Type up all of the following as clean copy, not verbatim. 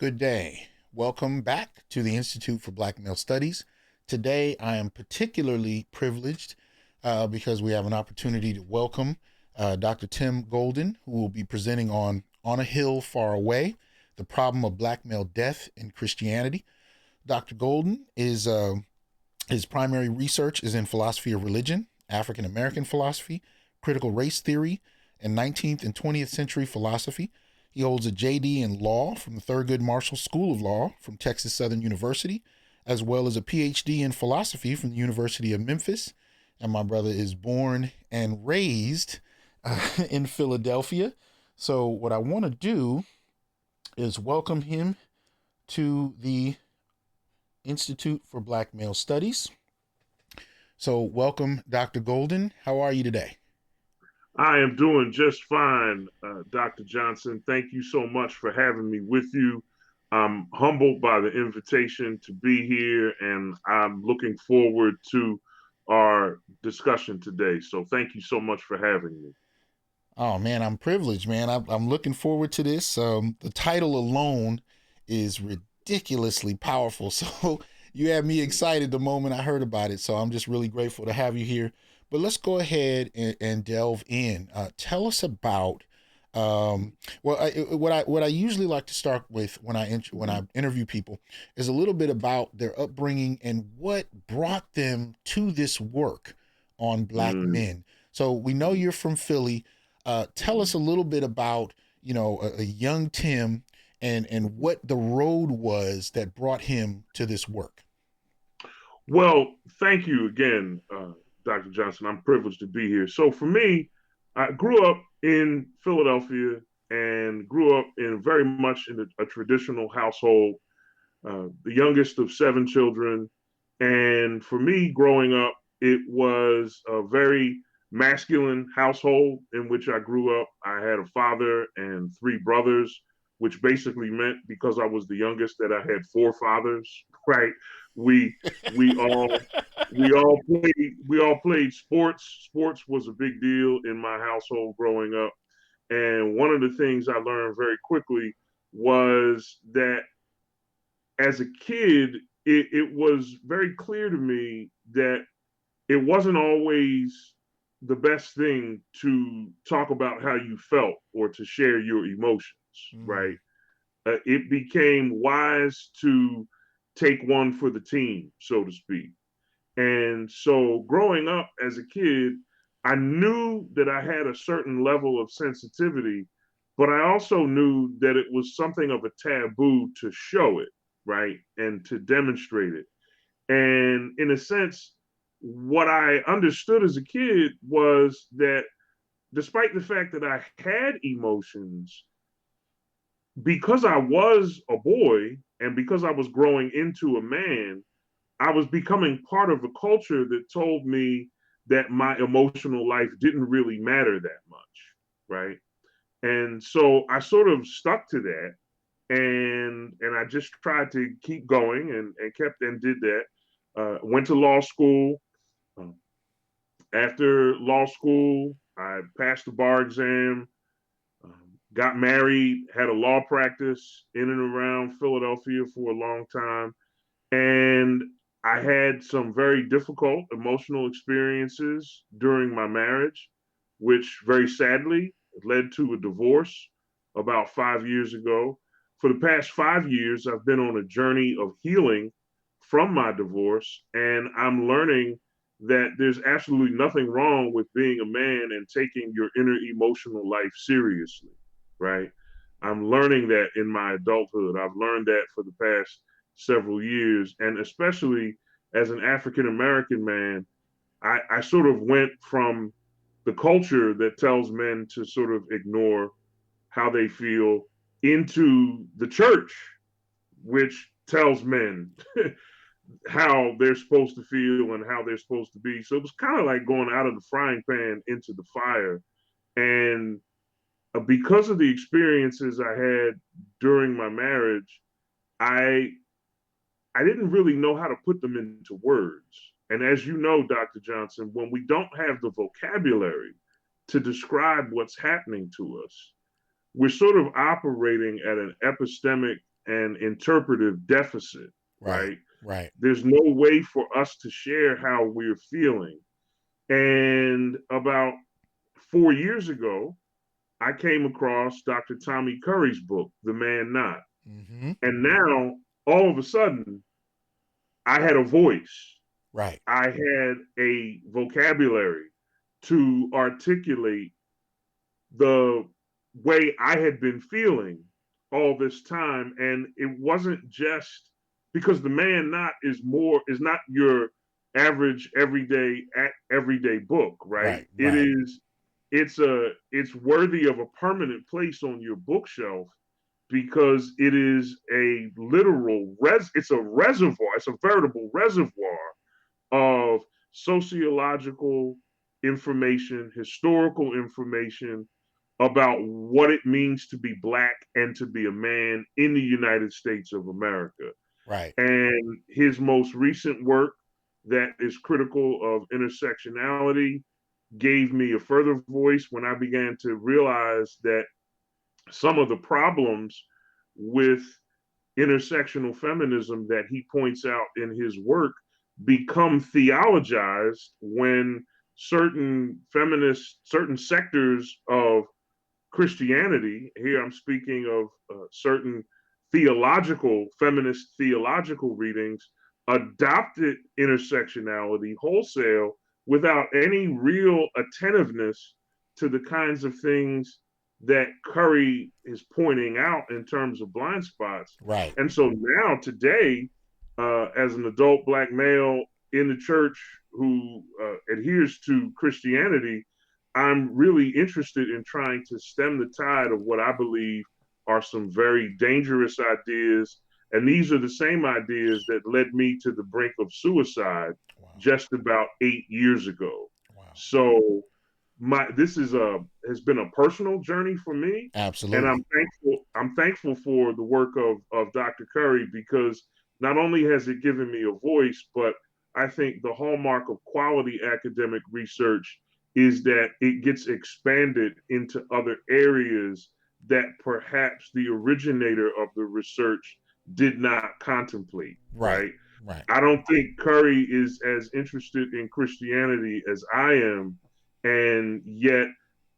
good day. Welcome back to the Institute for Black Male Studies. Today, I am particularly privileged because we have an opportunity to welcome Dr. Tim Golden, who will be presenting on a Hill Far Away, the problem of black male death in Christianity. Dr. Golden is his primary research is in philosophy of religion, African American philosophy, critical race theory, and 19th and 20th century philosophy. He holds a JD in law from the Thurgood Marshall School of Law from Texas Southern University, as well as a PhD in philosophy from the University of Memphis. And my brother is born and raised in Philadelphia. So, what I want to do is welcome him to the Institute for Black Male Studies. So, welcome, Dr. Golden. How are you today? I am doing just fine, Dr. Johnson. Thank you so much for having me with you. I'm humbled by the invitation to be here, and I'm looking forward to our discussion today. So, thank you so much for having me. Oh man, I'm privileged, man. I'm looking forward to this. The title alone is ridiculously powerful. So you had me excited the moment I heard about it. So I'm just really grateful to have you here. But let's go ahead and delve in. Tell us about what I usually like to start with when I interview people is a little bit about their upbringing and what brought them to this work on black Mm, men. So we know you're from Philly. Tell us a little bit about a young Tim and what the road was that brought him to this work. Well, thank you again, Dr. Johnson. I'm privileged to be here. So, for me, I grew up in Philadelphia and grew up in very much in a traditional household, the youngest of seven children. And for me, growing up, it was a very masculine household in which I grew up. I had a father and three brothers, which basically meant because I was the youngest that I had four fathers, right? We we all we all played sports. Sports was a big deal in my household growing up. And one of the things I learned very quickly was that as a kid, it was very clear to me that it wasn't always the best thing to talk about how you felt or to share your emotions, right? Mm. It became wise to take one for the team, so to speak. And so growing up as a kid, I knew that I had a certain level of sensitivity, but I also knew that it was something of a taboo to show it, right? And to demonstrate it. And in a sense, what I understood as a kid was that despite the fact that I had emotions, because I was a boy and because I was growing into a man, I was becoming part of a culture that told me that my emotional life didn't really matter that much, right? And so I sort of stuck to that, and I just tried to keep going and kept and did that. Went to law school. Uh, After law school, I passed the bar exam, got married, had a law practice in and around Philadelphia for a long time. And I had some very difficult emotional experiences during my marriage, which very sadly led to a divorce about 5 years ago. For the past 5 years, I've been on a journey of healing from my divorce, and I'm learning that there's absolutely nothing wrong with being a man and taking your inner emotional life seriously, right? I'm learning that in my adulthood. I've learned that for the past several years. And especially as an African American man, I sort of went from the culture that tells men to sort of ignore how they feel into the church, which tells men how they're supposed to feel and how they're supposed to be. So it was kind of like going out of the frying pan into the fire. And because of the experiences I had during my marriage, I I didn't really know how to put them into words. And as you know, Dr. Johnson, when we don't have the vocabulary to describe what's happening to us, we're sort of operating at an epistemic an interpretive deficit, Right. right? Right. There's no way for us to share how we're feeling. And about 4 years ago, I came across Dr. Tommy Curry's book, The Man Not. Mm-hmm. And now, all of a sudden, I had a voice. Right. I had a vocabulary to articulate the way I had been feeling all this time. And it wasn't just because The Man Not is not your average everyday book, right? Right. Right. It's worthy of a permanent place on your bookshelf because it is a it's a reservoir, it's a veritable reservoir of sociological information, historical information about what it means to be Black and to be a man in the United States of America. Right. And his most recent work, that is critical of intersectionality, gave me a further voice when I began to realize that some of the problems with intersectional feminism that he points out in his work become theologized when certain sectors of Christianity, here I'm speaking of certain feminist theological readings, adopted intersectionality wholesale without any real attentiveness to the kinds of things that Curry is pointing out in terms of blind spots. Right. And so now, today, as an adult Black male in the church who adheres to Christianity, I'm really interested in trying to stem the tide of what I believe are some very dangerous ideas. And these are the same ideas that led me to the brink of suicide Wow. just about 8 years ago. Wow. So this has been a personal journey for me. And Absolutely. I'm thankful for the work of Dr. Curry, because not only has it given me a voice, but I think the hallmark of quality academic research is that it gets expanded into other areas that perhaps the originator of the research did not contemplate, Right. right? Right. I don't think Curry is as interested in Christianity as I am, and yet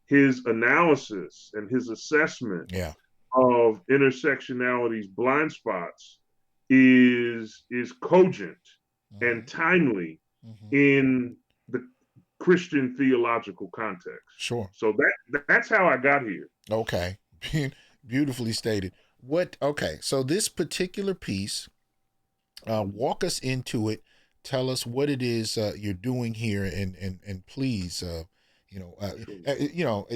his analysis and his assessment Yeah. of intersectionality's blind spots is cogent Mm-hmm. and timely Mm-hmm. in the Christian theological context. Sure. So that's how I got here. Okay. Beautifully stated. What? Okay. So this particular piece, walk us into it. Tell us what it is you're doing here, and please, you know, uh, Sure. you know,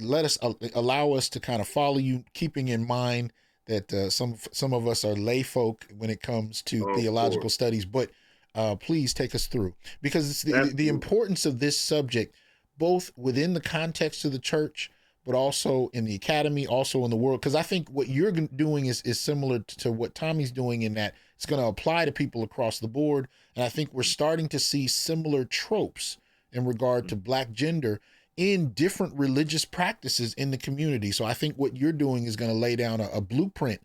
let us allow us to kind of follow you, keeping in mind that some of us are lay folk when it comes to Of theological course. studies. But please take us through, because it's the Absolutely. importance of this subject, both within the context of the church, but also in the academy, also in the world. Because I think what you're doing is similar to what Tommy's doing, in that it's going to apply to people across the board. And I think we're starting to see similar tropes in regard to Black gender in different religious practices in the community. So I think what you're doing is going to lay down a blueprint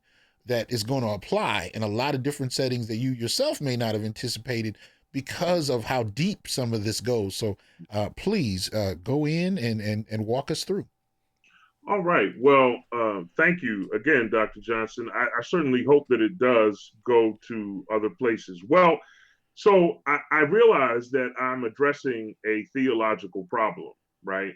that is going to apply in a lot of different settings that you yourself may not have anticipated, because of how deep some of this goes. So please go in and walk us through. All right. Well, thank you again, Dr. Johnson. I certainly hope that it does go to other places. Well, so I realize that I'm addressing a theological problem, right?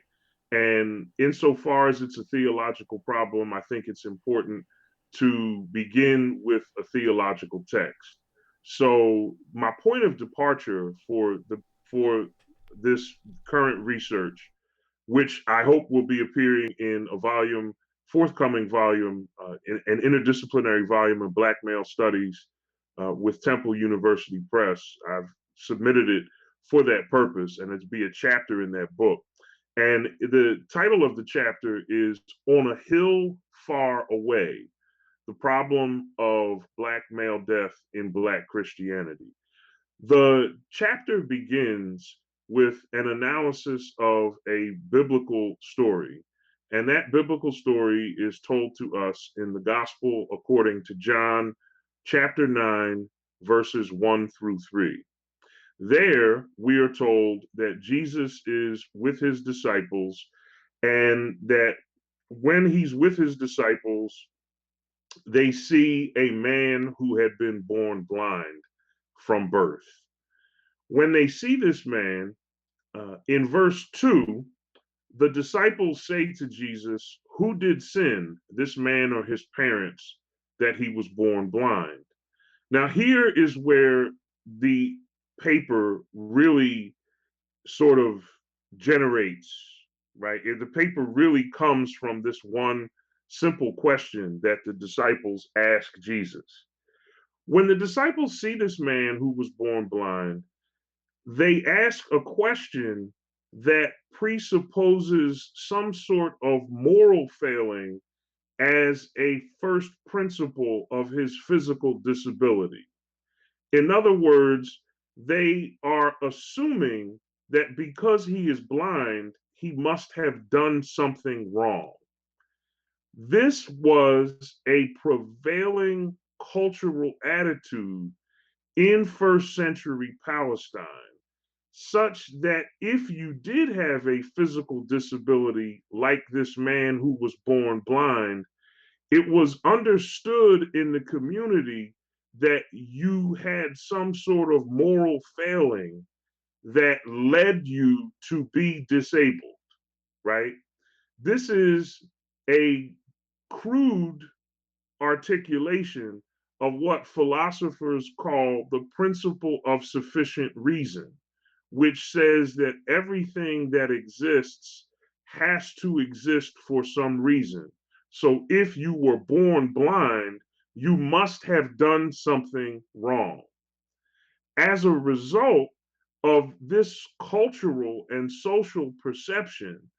And insofar as it's a theological problem, I think it's important to begin with a theological text. So my point of departure for this current research, which I hope will be appearing in a forthcoming volume, an interdisciplinary volume of Black Male Studies with Temple University Press. I've submitted it for that purpose, and it's be a chapter in that book. And the title of the chapter is On a Hill Far Away: The Problem of Black Male Death in Black Christianity. The chapter begins with an analysis of a biblical story. And that biblical story is told to us in the gospel according to John chapter 9, verses 1 through 3. There, we are told that Jesus is with his disciples, and that when he's with his disciples, they see a man who had been born blind from birth. When they see this man, in verse 2, the disciples say to Jesus, "Who did sin, this man or his parents, that he was born blind?" Now, here is where the paper really sort of generates, right? The paper really comes from this one simple question that the disciples ask Jesus. When the disciples see this man who was born blind, they ask a question that presupposes some sort of moral failing as a first principle of his physical disability. In other words, they are assuming that because he is blind, he must have done something wrong. This was a prevailing cultural attitude in first century Palestine, such that if you did have a physical disability like this man who was born blind, it was understood in the community that you had some sort of moral failing that led you to be disabled, right? This is a crude articulation of what philosophers call the principle of sufficient reason, which says that everything that exists has to exist for some reason. So if you were born blind, you must have done something wrong. As a result of this cultural and social perception,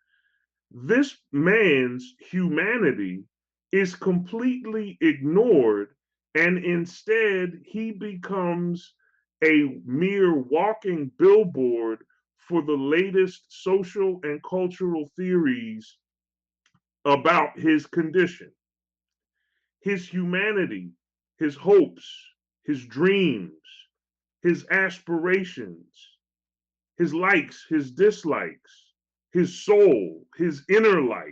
this man's humanity is completely ignored, and instead he becomes a mere walking billboard for the latest social and cultural theories about his condition. His humanity, his hopes, his dreams, his aspirations, his likes, his dislikes, his soul, his inner life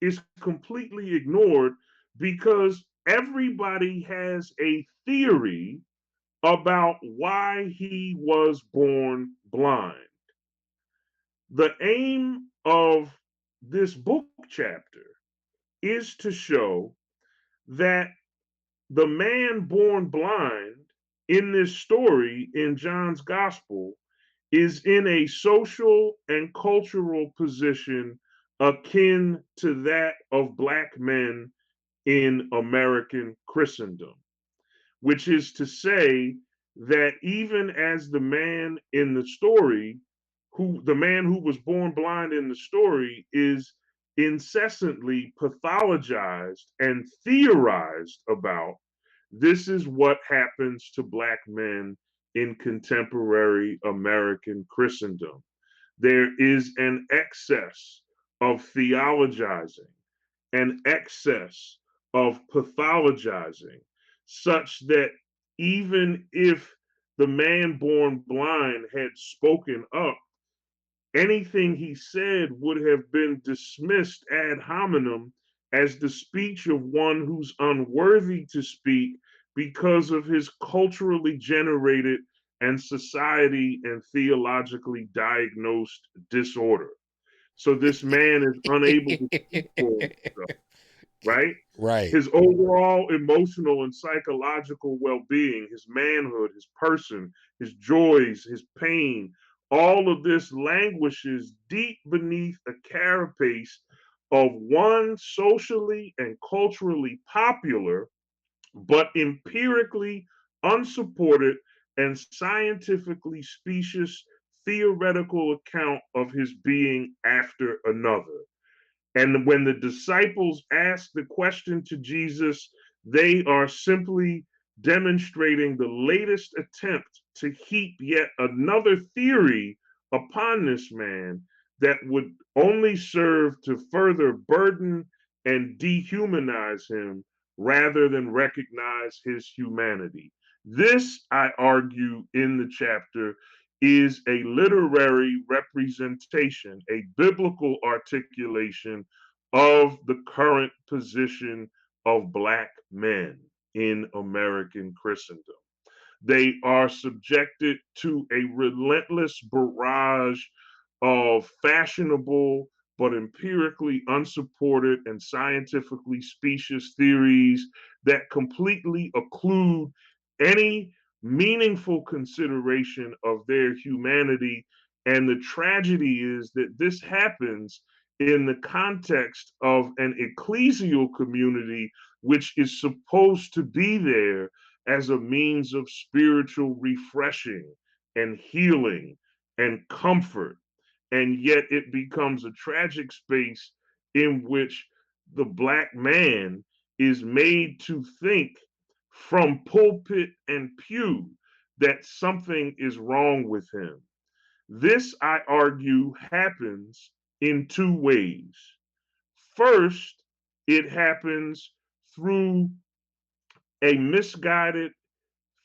is completely ignored because everybody has a theory about why he was born blind. The aim of this book chapter is to show that the man born blind in this story in John's gospel is in a social and cultural position akin to that of Black men in American Christendom, which is to say that even as the man in the story, the man who was born blind in the story, is incessantly pathologized and theorized about, this is what happens to Black men in contemporary American Christendom. There is an excess of theologizing, an excess of pathologizing, such that even if the man born blind had spoken up, anything he said would have been dismissed ad hominem as the speech of one who's unworthy to speak because of his culturally generated and society and theologically diagnosed disorder. So this man is unable to speak for himself, right? Right. His overall emotional and psychological well being, his manhood, his person, his joys, his pain, all of this languishes deep beneath a carapace of one socially and culturally popular, but empirically unsupported and scientifically specious theoretical account of his being after another. And when the disciples ask the question to Jesus, they are simply demonstrating the latest attempt to heap yet another theory upon this man that would only serve to further burden and dehumanize him rather than recognize his humanity. This, I argue in the chapter, is a literary representation, a biblical articulation of the current position of Black men in American Christendom. They are subjected to a relentless barrage of fashionable but empirically unsupported and scientifically specious theories that completely occlude any meaningful consideration of their humanity. And the tragedy is that this happens in the context of an ecclesial community, which is supposed to be there as a means of spiritual refreshing and healing and comfort. And yet it becomes a tragic space in which the Black man is made to think from pulpit and pew that something is wrong with him. This, I argue, happens in two ways. First, it happens through a misguided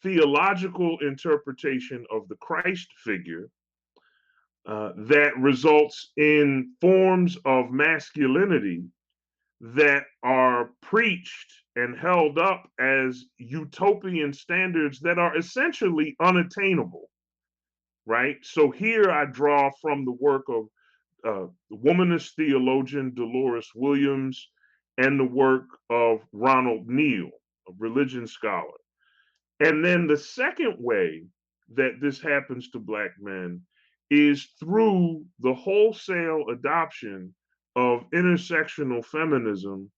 theological interpretation of the Christ figure that results in forms of masculinity that are preached and held up as utopian standards that are essentially unattainable, right? So here I draw from the work of the womanist theologian Dolores Williams and the work of Ronald Neal, a religion scholar. And then the second way that this happens to Black men is through the wholesale adoption of intersectional feminism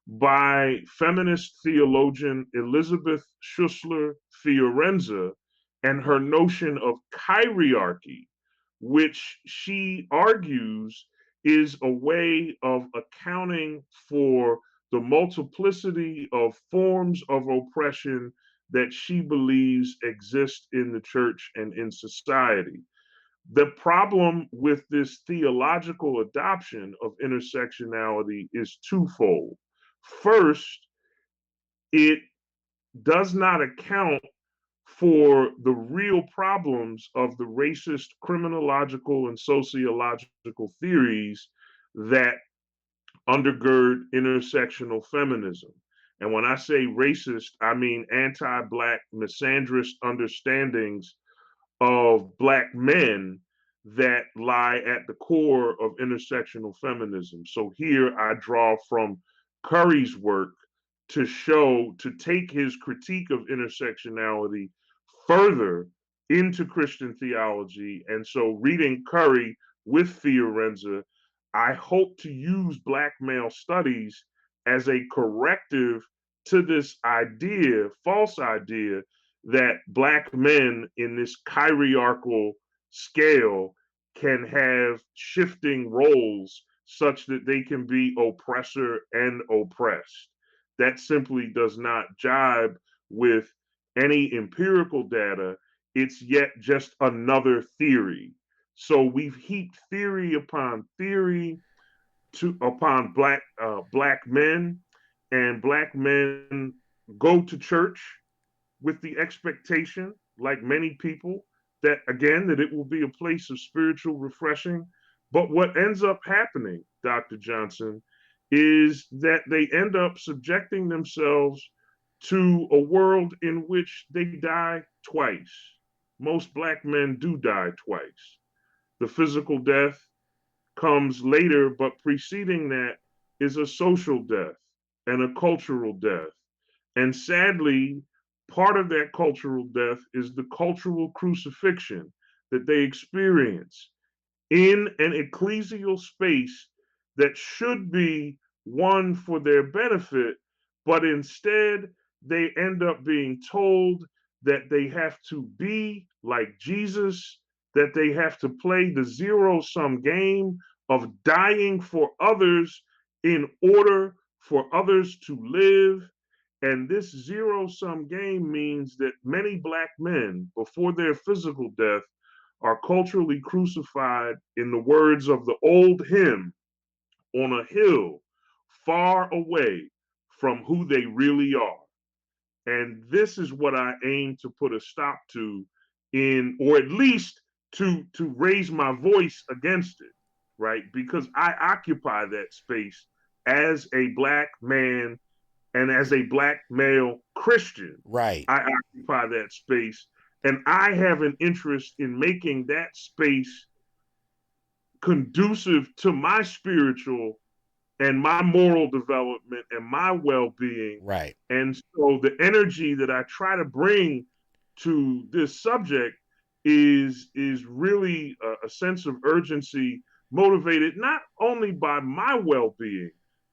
by feminist theologian Elizabeth Schussler Fiorenza and her notion of chiriarchy, which she argues is a way of accounting for the multiplicity of forms of oppression that she believes exist in the church and in society. The problem with this theological adoption of intersectionality is twofold. First, it does not account for the real problems of the racist, criminological, and sociological theories that undergird intersectional feminism. And when I say racist, I mean anti Black, misandrist understandings of Black men that lie at the core of intersectional feminism. So here I draw from Curry's work to take his critique of intersectionality further into Christian theology. And so reading Curry with Fiorenza, I hope to use Black male studies as a corrective to this idea, false idea, that Black men in this chiriarchal scale can have shifting roles such that they can be oppressor and oppressed. That simply does not jibe with any empirical data. It's yet just another theory. So we've heaped theory upon theory upon Black men, and Black men go to church with the expectation, like many people, that again, that it will be a place of spiritual refreshing. But what ends up happening, Dr. Johnson, is that they end up subjecting themselves to a world in which they die twice. Most Black men do die twice. The physical death comes later, but preceding that is a social death and a cultural death. And sadly, part of that cultural death is the cultural crucifixion that they experience in an ecclesial space that should be one for their benefit, but instead they end up being told that they have to be like Jesus, that they have to play the zero sum game of dying for others in order for others to live. And this zero sum game means that many Black men, before their physical death, are culturally crucified, in the words of the old hymn, on a hill far away from who they really are. And this is what I aim to put a stop to, or at least to raise my voice against it, right? Because I occupy that space as a Black man and as a Black male Christian. Right. I occupy that space, and I have an interest in making that space conducive to my spiritual and my moral development and my well-being. Right. And so the energy that I try to bring to this subject is really a sense of urgency, motivated not only by my well-being,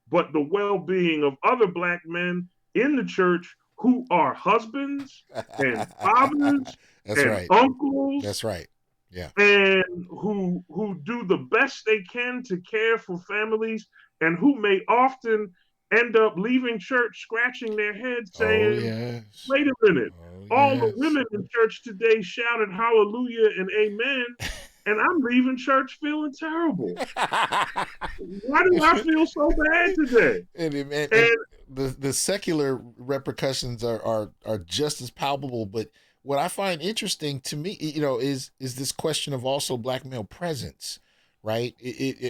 but the well-being of other Black men in the church who are husbands and fathers That's and right. uncles, That's right. Yeah. and who do the best they can to care for families, and who may often end up leaving church scratching their heads Oh saying, yes. wait a minute, Oh all the yes. women in church today shouted hallelujah and amen, and I'm leaving church feeling terrible. Why do I feel so bad today? and And the secular repercussions are just as palpable. But what I find interesting to me, is this question of also Black male presence, right?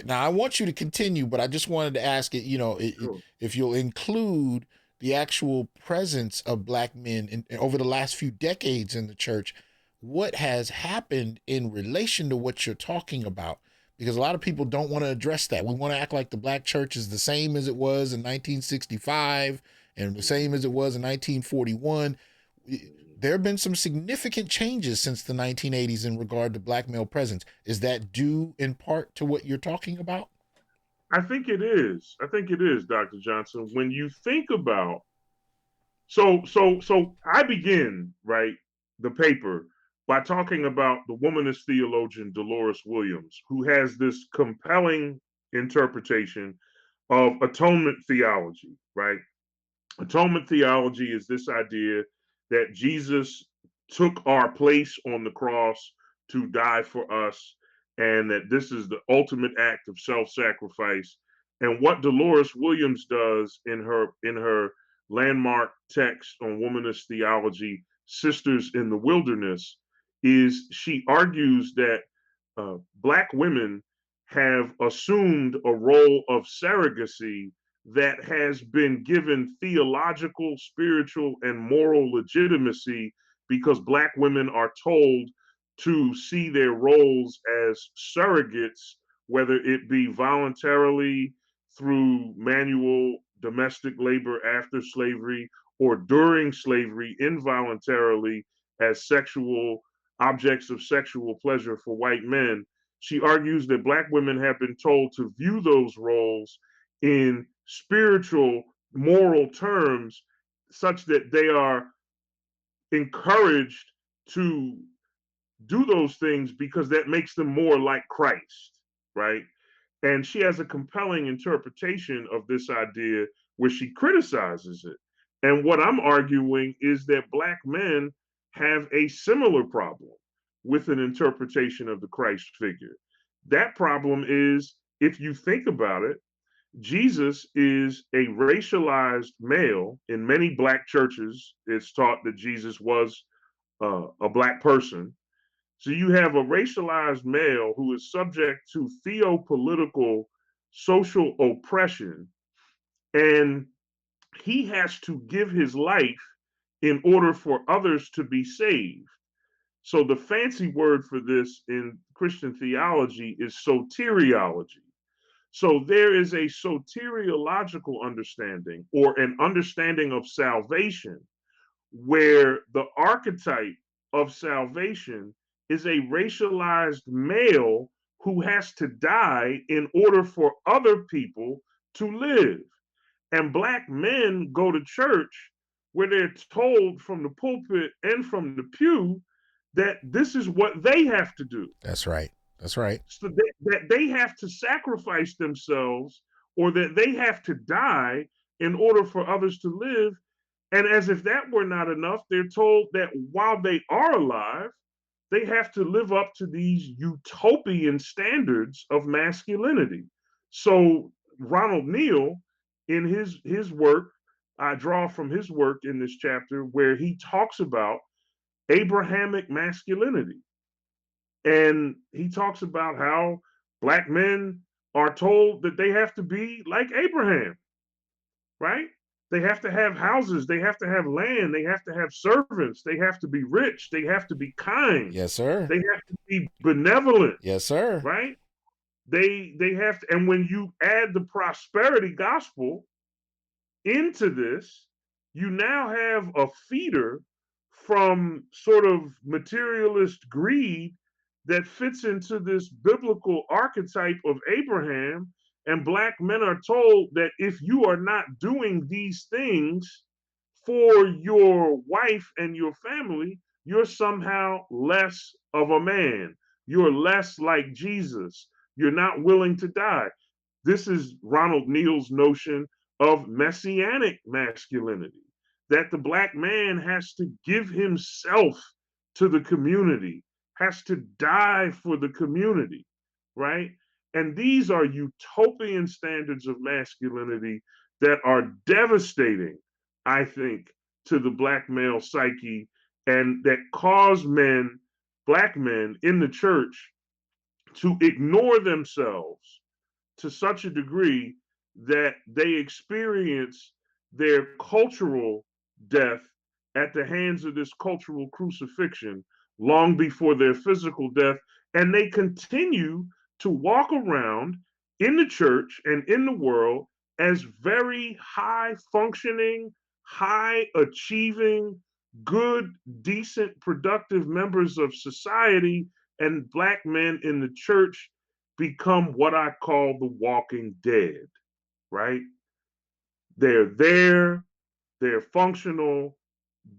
Now I want you to continue, but I just wanted to ask it. sure. If you'll include the actual presence of Black men over the last few decades in the church, what has happened in relation to what you're talking about? Because a lot of people don't want to address that. We want to act like the Black church is the same as it was in 1965 and the same as it was in 1941. There have been some significant changes since the 1980s in regard to Black male presence. Is that due in part to what you're talking about? I think it is. I think it is, Dr. Johnson. When you think about, so I begin, right, the paper by talking about the womanist theologian Dolores Williams, who has this compelling interpretation of atonement theology, right? Atonement theology is this idea that Jesus took our place on the cross to die for us, and that this is the ultimate act of self-sacrifice. And what Dolores Williams does in her landmark text on womanist theology, Sisters in the Wilderness, is she argues that Black women have assumed a role of surrogacy that has been given theological, spiritual, and moral legitimacy, because Black women are told to see their roles as surrogates, whether it be voluntarily through manual domestic labor after slavery, or during slavery involuntarily as sexual objects of sexual pleasure for white men. She argues that Black women have been told to view those roles in spiritual, moral terms, such that they are encouraged to do those things because that makes them more like Christ, right? And she has a compelling interpretation of this idea where she criticizes it. And what I'm arguing is that Black men have a similar problem with an interpretation of the Christ figure. That problem is, if you think about it, Jesus is a racialized male. In many Black churches, it's taught that Jesus was a Black person. So you have a racialized male who is subject to theopolitical social oppression, and he has to give his life in order for others to be saved. So the fancy word for this in Christian theology is soteriology. So there is a soteriological understanding, or an understanding of salvation, where the archetype of salvation is a racialized male who has to die in order for other people to live. And Black men go to church where they're told from the pulpit and from the pew that this is what they have to do. That's right. That's right. So that they have to sacrifice themselves, or that they have to die in order for others to live. And as if that were not enough, they're told that while they are alive, they have to live up to these utopian standards of masculinity. So Ronald Neal, in his work, I draw from his work in this chapter where he talks about Abrahamic masculinity. And he talks about how black men are told that they have to be like Abraham, right? They have to have houses, they have to have land, they have to have servants, they have to be rich, they have to be kind, Yes, sir. they have to be benevolent, Yes, sir. right? They have to, and when you add the prosperity gospel into this, you now have a feeder from sort of materialist greed that fits into this biblical archetype of Abraham. And black men are told that if you are not doing these things for your wife and your family, you're somehow less of a man. You're less like Jesus. You're not willing to die. This is Ronald Neal's notion of messianic masculinity, that the black man has to give himself to the community, has to die for the community, right? And these are utopian standards of masculinity that are devastating, I think, to the black male psyche, and that cause men, black men in the church, to ignore themselves to such a degree that they experience their cultural death at the hands of this cultural crucifixion long before their physical death. And they continue to walk around in the church and in the world as very high functioning, high achieving, good, decent, productive members of society. And black men in the church become what I call the walking dead, right? They're there, they're functional,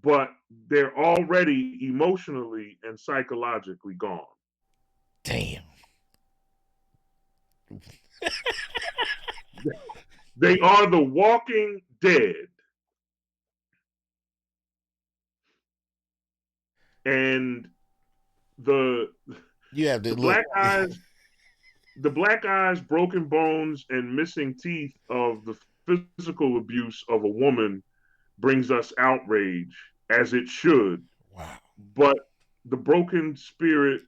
but they're already emotionally and psychologically gone. Damn. They are the walking dead. And the You have to the look. black eyes, broken bones, and missing teeth of the physical abuse of a woman brings us outrage, as it should. Wow. But the broken spirit,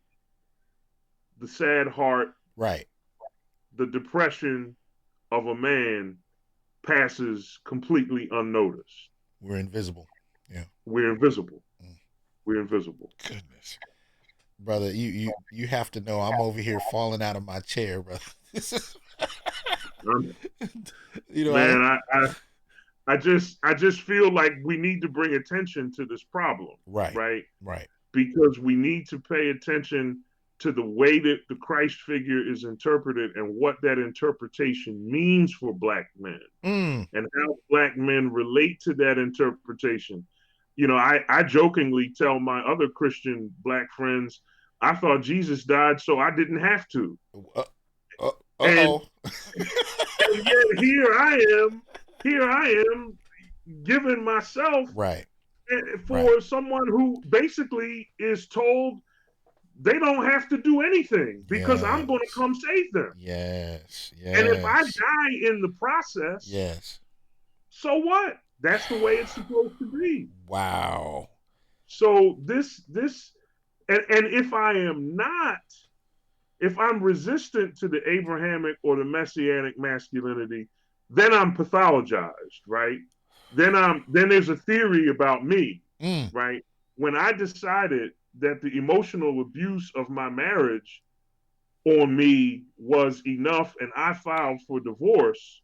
the sad heart, Right. the depression of a man passes completely unnoticed. We're invisible. Yeah. We're invisible. We're invisible. Goodness. Brother, you have to know I'm over here falling out of my chair, brother. This is you know, Man, I just feel like we need to bring attention to this problem, right. right? Right. Because we need to pay attention to the way that the Christ figure is interpreted and what that interpretation means for black men and how black men relate to that interpretation. You know, I jokingly tell my other Christian black friends, I thought Jesus died so I didn't have to. And, and yet here I am giving myself right. for Right. someone who basically is told they don't have to do anything because I'm going to come save them. Yes. And if I die in the process, yes. so what? That's the way it's supposed to be. Wow. So this and if I am not, if I'm resistant to the Abrahamic or the messianic masculinity, then I'm pathologized, right? Then there's a theory about me, right? When I decided that the emotional abuse of my marriage on me was enough and I filed for divorce,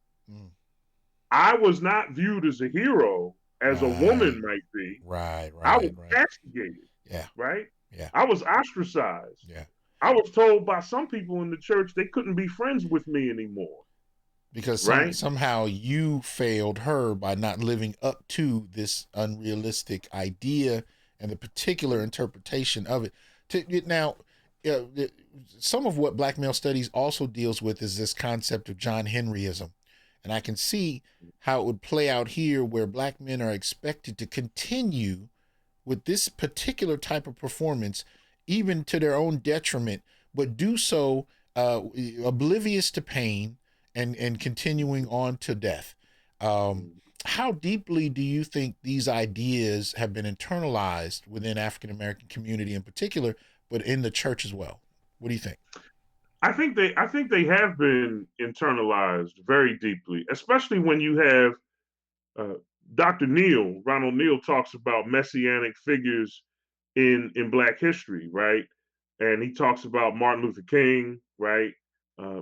I was not viewed as a hero as a woman might be. Right. I was castigated. Yeah. Right? Yeah. I was ostracized. Yeah. I was told by some people in the church they couldn't be friends with me anymore. Because somehow you failed her by not living up to this unrealistic idea and the particular interpretation of it. Now, some of what Black Male Studies also deals with is this concept of John Henryism. And I can see how it would play out here where black men are expected to continue with this particular type of performance even to their own detriment, but do so oblivious to pain and continuing on to death. Um, how deeply do you think these ideas have been internalized within African American community in particular, but in the church as well? What do you think? I think they have been internalized very deeply, especially when you have uh, Dr. Ronald Neal talks about messianic figures in Black history, right? And he talks about Martin Luther King, right?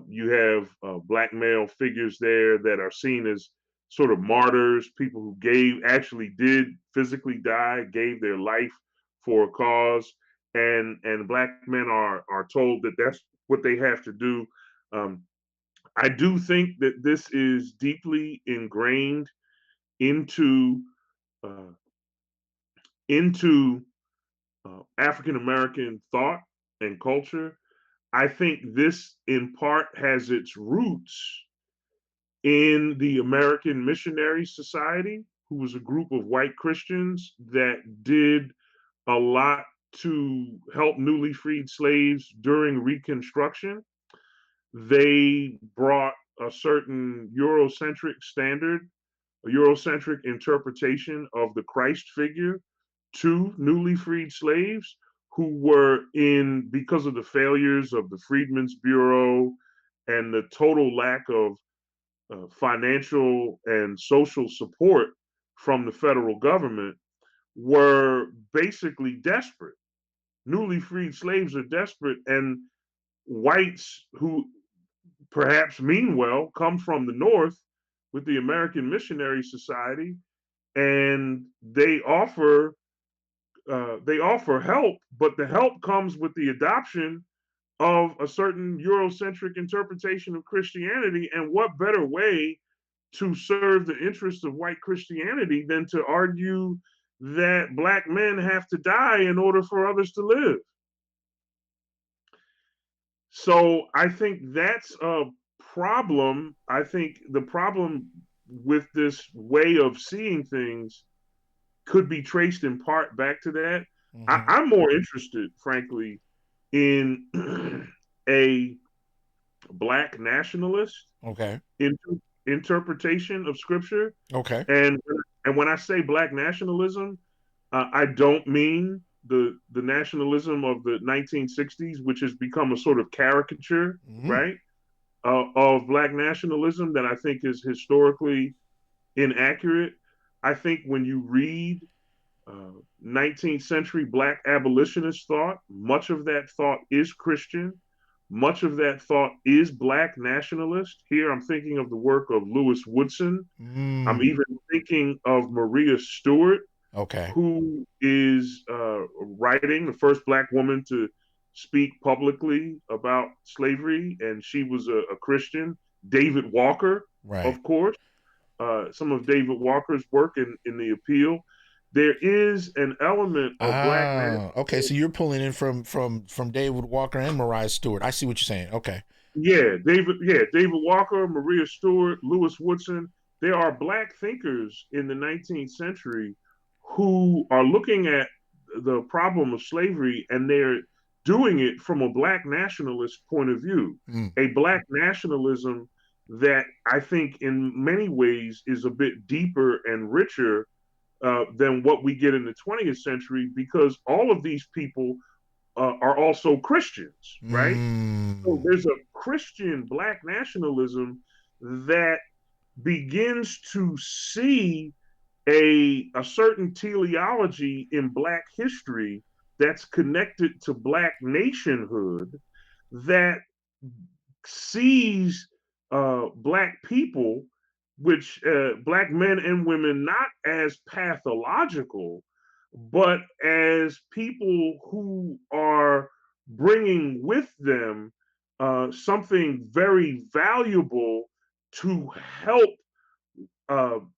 You have Black male figures there that are seen as sort of martyrs, people who actually did physically die, gave their life for a cause, and Black men are told that that's what they have to do. Um, I do think that this is deeply ingrained into uh, into African American thought and culture. I think this, in part, has its roots in the American Missionary Society, who was a group of white Christians that did a lot to help newly freed slaves during Reconstruction. They brought a certain Eurocentric standard, a Eurocentric interpretation of the Christ figure to newly freed slaves who were in, because of the failures of the Freedmen's Bureau and the total lack of financial and social support from the federal government, were basically desperate. Newly freed slaves are desperate, and whites who perhaps mean well come from the North with the American Missionary Society, and they offer help, but the help comes with the adoption of a certain Eurocentric interpretation of Christianity. And what better way to serve the interests of white Christianity than to argue that Black men have to die in order for others to live? So I think that's a problem. I think the problem with this way of seeing things could be traced in part back to that. Mm-hmm. I'm more interested, frankly, in a Black nationalist Okay. in, interpretation of scripture. Okay. And when I say Black nationalism, I don't mean the nationalism of the 1960s, which has become a sort of caricature, Mm-hmm. right, of Black nationalism that I think is historically inaccurate. I think when you read 19th century Black abolitionist thought, much of that thought is Christian. Much of that thought is Black nationalist. Here I'm thinking of the work of Lewis Woodson. I'm Mm. even thinking of Maria Stewart, Okay. who is writing, the first Black woman to speak publicly about slavery, and she was a Christian. David Walker, Right. of course, some of David Walker's work in the appeal. There is an element of Black Ah, okay. nationalism. So you're pulling in from David Walker and Mariah Stewart. I see what you're saying. Okay. David Walker, Maria Stewart, Lewis Woodson. There are Black thinkers in the 19th century who are looking at the problem of slavery, and they're doing it from a Black nationalist point of view, Mm. a Black nationalism that I think in many ways is a bit deeper and richer than what we get in the 20th century, because all of these people are also Christians, right? So Mm. there's a Christian Black nationalism that begins to see a certain teleology in Black history that's connected to Black nationhood, that sees Black people, which Black men and women, not as pathological, but as people who are bringing with them something very valuable to help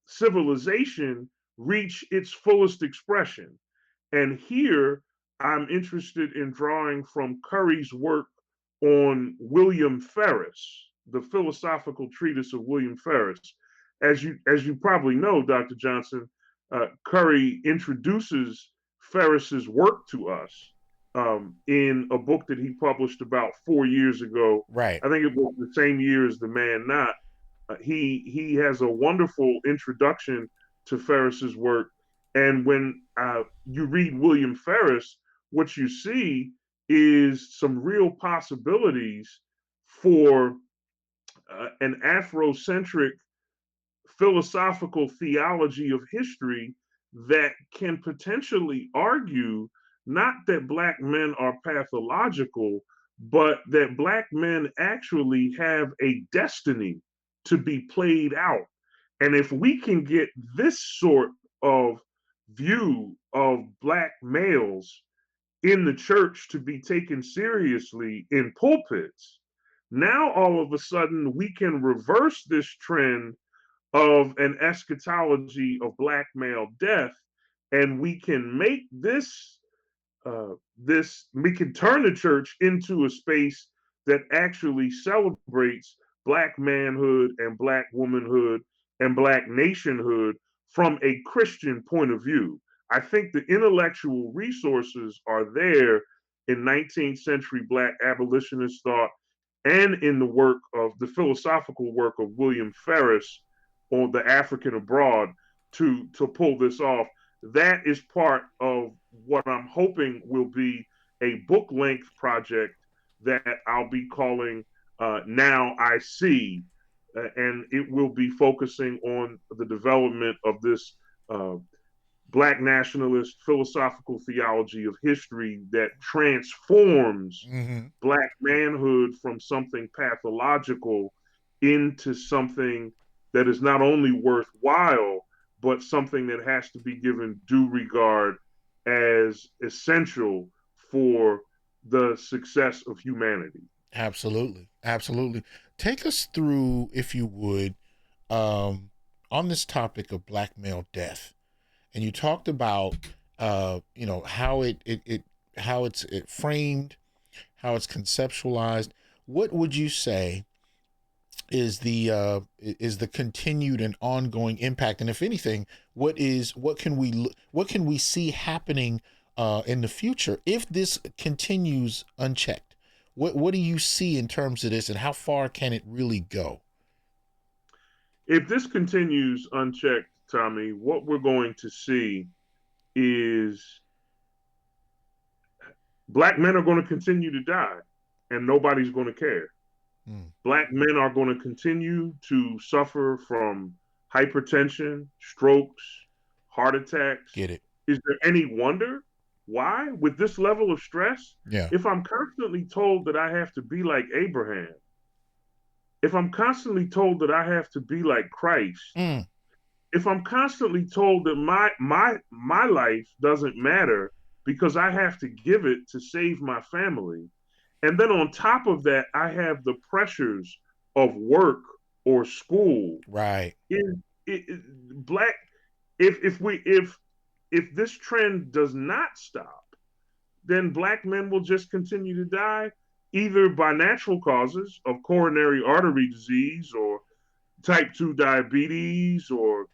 civilization reach its fullest expression. And here I'm interested in drawing from Curry's work on William Ferris, the philosophical treatise of William Ferris. As you probably know, Dr. Johnson, Curry introduces Ferris's work to us. in a book that he published about 4 years ago. Right. I think it was the same year as The Man Not. He has a wonderful introduction to Ferris's work, and when you read William Ferris, what you see is some real possibilities for an Afrocentric philosophical theology of history that can potentially argue not that Black men are pathological, but that Black men actually have a destiny to be played out. And if we can get this sort of view of Black males in the church to be taken seriously in pulpits, now all of a sudden we can reverse this trend of an eschatology of Black male death, and we can make we can turn the church into a space that actually celebrates Black manhood and Black womanhood and Black nationhood from a Christian point of view. I think the intellectual resources are there in 19th century Black abolitionist thought and in the work of the philosophical work of William Ferris on the African abroad to pull this off. That is part of what I'm hoping will be a book length project that I'll be calling Now I See. And it will be focusing on the development of this uh, Black nationalist philosophical theology of history that transforms Mm-hmm. Black manhood from something pathological into something that is not only worthwhile, but something that has to be given due regard as essential for the success of humanity. Absolutely. Absolutely. Take us through, if you would, um, on this topic of Black male death. And you talked about, how how it framed, how it's conceptualized. What would you say is the continued and ongoing impact? And if anything, what can we see happening in the future if this continues unchecked? What do you see in terms of this, and how far can it really go? If this continues unchecked, Tommy, what we're going to see is Black men are going to continue to die and nobody's going to care. Mm, Black men are going to continue to suffer from hypertension, strokes, heart attacks. get it? Is there any wonder why, with this level of stress, Yeah. if I'm constantly told that I have to be like Abraham, if I'm constantly told that I have to be like Christ, Mm, if I'm constantly told that my life doesn't matter because I have to give it to save my family, and then on top of that, I have the pressures of work or school. right. It, black, if this trend does not stop, then Black men will just continue to die either by natural causes of coronary artery disease or type 2 diabetes or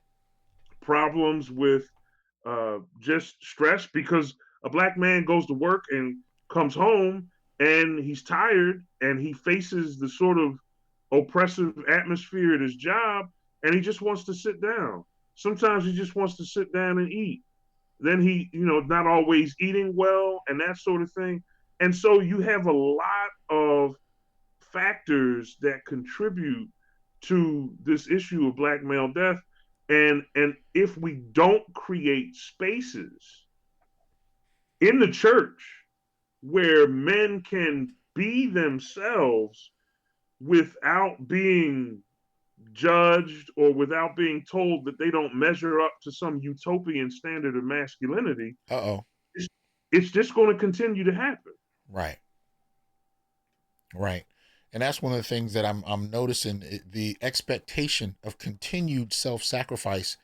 problems with just stress because a Black man goes to work and comes home and he's tired and he faces the sort of oppressive atmosphere at his job and he just wants to sit down. Sometimes he just wants to sit down and eat. Then he, not always eating well and that sort of thing. And so you have a lot of factors that contribute to this issue of Black male death. And if we don't create spaces in the church where men can be themselves without being judged or without being told that they don't measure up to some utopian standard of masculinity, Uh-oh. it's, it's just going to continue to happen. Right. Right. And that's one of the things that I'm noticing. The expectation of continued self-sacrifice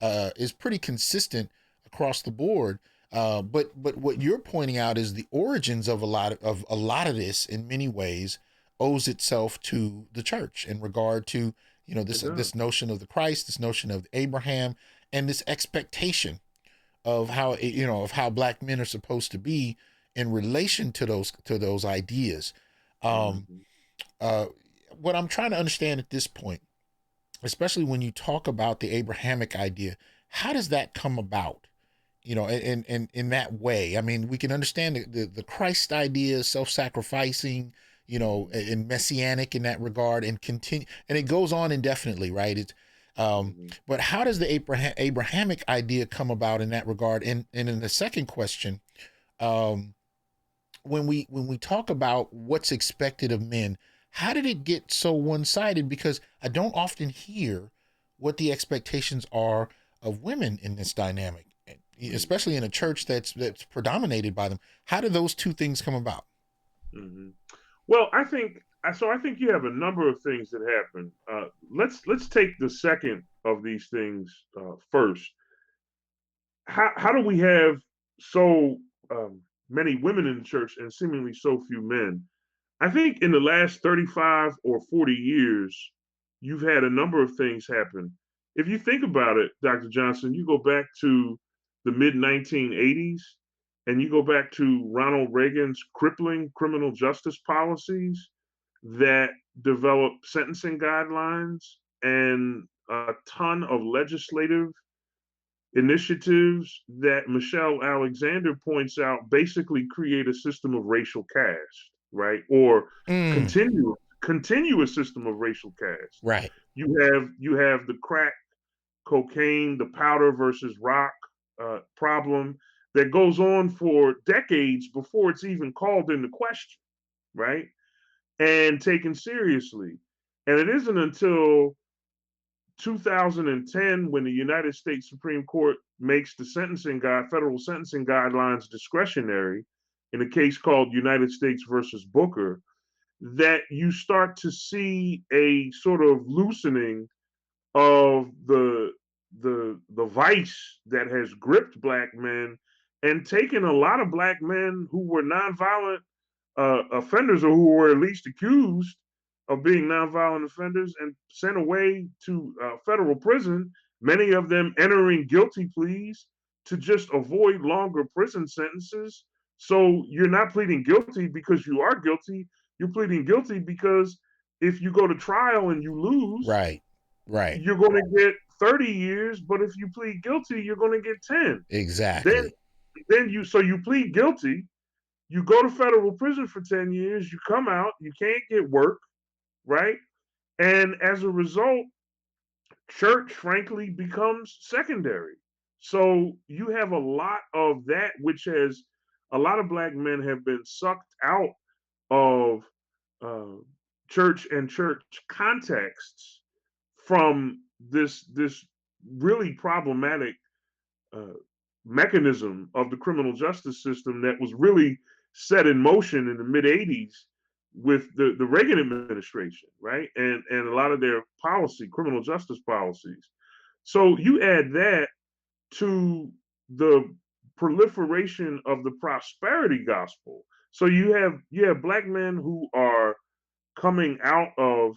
is pretty consistent across the board. But what you're pointing out is the origins of a lot of this in many ways owes itself to the church in regard to, this notion of the Christ, this notion of Abraham, and this expectation of how, of how Black men are supposed to be. in relation to those ideas. Um, Mm-hmm. uh, what I'm trying to understand at this point, especially when you talk about the Abrahamic idea, how does that come about? You know, in that way. I mean, we can understand the Christ idea, self-sacrificing, you know, and messianic in that regard, and continue, and it goes on indefinitely, right? It's, Mm-hmm. but how does the Abrahamic idea come about in that regard? And in the second question, um, when we talk about what's expected of men, how did it get so one-sided? Because I don't often hear what the expectations are of women in this dynamic, especially in a church that's predominated by them. How do those two things come about? Mm-hmm. Well, I think you have a number of things that happen. Let's take the second of these things first. How do we have so many women in the church and seemingly so few men? I think in the last 35 or 40 years, you've had a number of things happen. If you think about it, Dr. Johnson, you go back to the mid 1980s and you go back to Ronald Reagan's crippling criminal justice policies that developed sentencing guidelines and a ton of legislative initiatives that Michelle Alexander points out basically create a system of racial caste, right? Or Mm, continue a system of racial caste. right. You have the crack, cocaine, the powder versus rock problem that goes on for decades before it's even called into question, right? And taken seriously. And it isn't until 2010 when the United States Supreme Court makes the federal sentencing guidelines discretionary in a case called United States versus Booker, that you start to see a sort of loosening of the vice that has gripped black men and taken a lot of black men who were nonviolent offenders, or who were at least accused of being nonviolent offenders, and sent away to federal prison, many of them entering guilty pleas to just avoid longer prison sentences. So you're not pleading guilty because you are guilty. You're pleading guilty because if you go to trial and you lose, Right. Right. you're going to get 30 years. But if you plead guilty, you're going to get 10. Then, Exactly. you plead guilty, you go to federal prison for 10 years, you come out, you can't get work, right? And as a result, church, frankly, becomes secondary. So you have a lot of that, which has a lot of black men have been sucked out of uh, church and church contexts from this really problematic uh, mechanism of the criminal justice system that was really set in motion in the mid 80s with the Reagan administration, right? And a lot of their criminal justice policies. So you add that to the proliferation of the prosperity gospel. So you have black men who are coming out of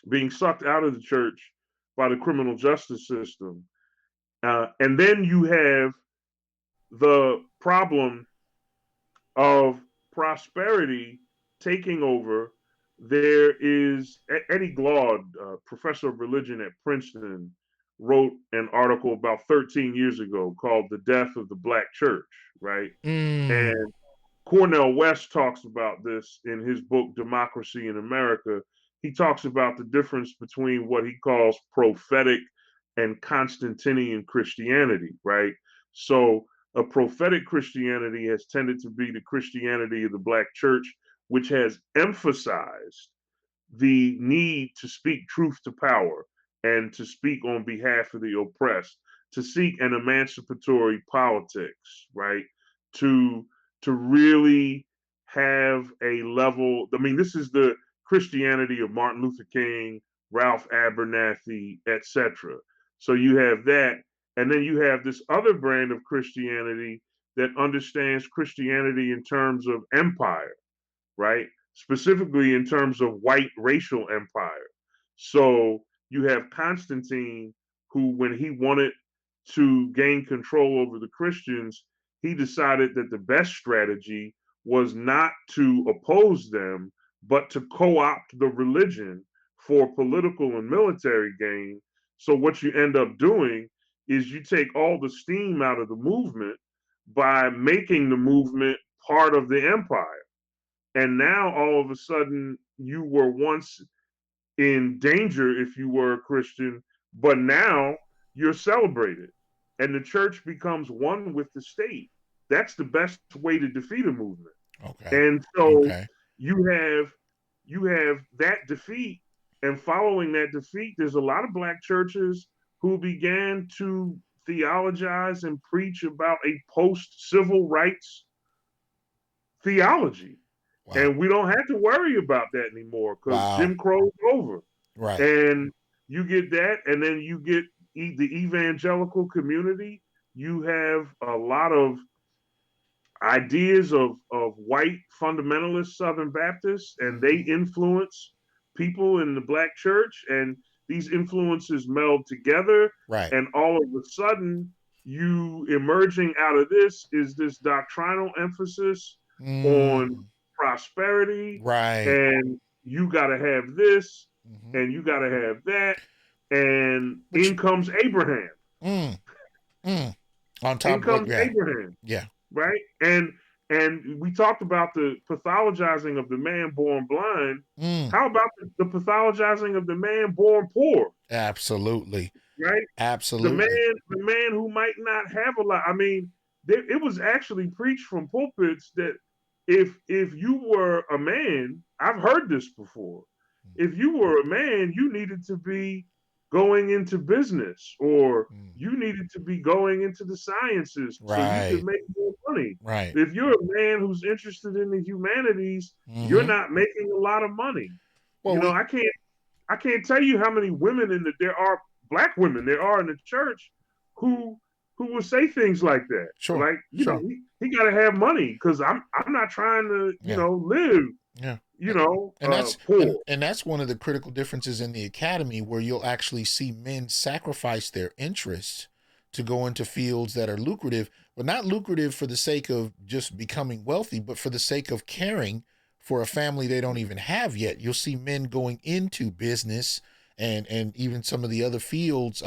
being sucked out of the church by the criminal justice system. And then you have the problem of prosperity taking over. There is Eddie Glaude, professor of religion at Princeton, wrote an article about 13 years ago called "The Death of the Black Church," right? Mm, And Cornel West talks about this in his book Democracy in America. He talks about the difference between what he calls prophetic and Constantinian Christianity, right? So a prophetic Christianity has tended to be the Christianity of the Black church, which has emphasized the need to speak truth to power and to speak on behalf of the oppressed, to seek an emancipatory politics, right? To to really have a level. I mean, this is the Christianity of Martin Luther King, Ralph Abernathy, etc. So you have that, and then you have this other brand of Christianity that understands Christianity in terms of empire, right? Specifically in terms of white racial empire. So you have Constantine, who, when he wanted to gain control over the Christians, he decided that the best strategy was not to oppose them, but to co-opt the religion for political and military gain. So what you end up doing is you take all the steam out of the movement by making the movement part of the empire. And now all of a sudden you were once in danger if you were a Christian, but now you're celebrated. And the church becomes one with the state. That's the best way to defeat a movement. Okay. And so Okay. you have that defeat, and following that defeat, there's a lot of black churches who began to theologize and preach about a post-civil rights theology. Wow. And we don't have to worry about that anymore because Wow. Jim Crow's over. Right. And you get that, and then you get the evangelical community. You have a lot of ideas of white fundamentalist Southern Baptists, and they influence people in the black church, and these influences meld together, Right. and all of a sudden, you emerging out of this is this doctrinal emphasis on Mm. prosperity, Right. and you got to have this, Hmm. and you got to have that, and But in comes Abraham. mm, mm. On In top, comes yeah, Abraham, yeah. right? And we talked about the pathologizing of the man born blind. Mm. How about the pathologizing of the man born poor, Absolutely. right? Absolutely. The man who might not have a lot. I mean, it was actually preached from pulpits that if you were a man, I've heard this before. If you were a man, you needed to be going into business, or Mm. you needed to be going into the sciences so you could Right. make more money. Right. If you're a man who's interested in the humanities, you're Hmm. not making a lot of money. Well, You know, we I can't tell you how many women there are, black women there are in the church who will say things like that. sure, Like, sure, he got to have money because I'm not trying to, yeah, live, yeah. And poor. and that's one of the critical differences in the academy, where you'll actually see men sacrifice their interests to go into fields that are lucrative, but not lucrative for the sake of just becoming wealthy, but for the sake of caring for a family they don't even have yet. You'll see men going into business and even some of the other fields,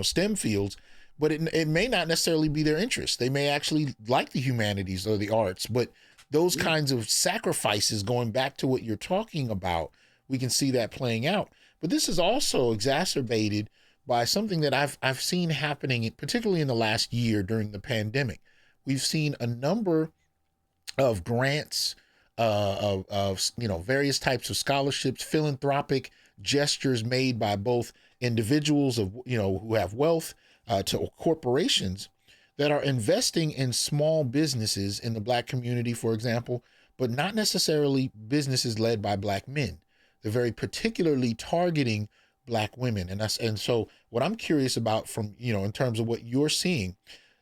STEM fields, but it may not necessarily be their interest. They may actually like the humanities or the arts, but those Yeah. kinds of sacrifices, going back to what you're talking about, we can see that playing out. But this is also exacerbated by something that I've seen happening, particularly in the last year during the pandemic. We've seen a number of grants, of various types of scholarships, philanthropic gestures made by both individuals of who have wealth, to corporations that are investing in small businesses in the black community, for example, but not necessarily businesses led by black men. They're very particularly targeting black women, and so what I'm curious about, from in terms of what you're seeing,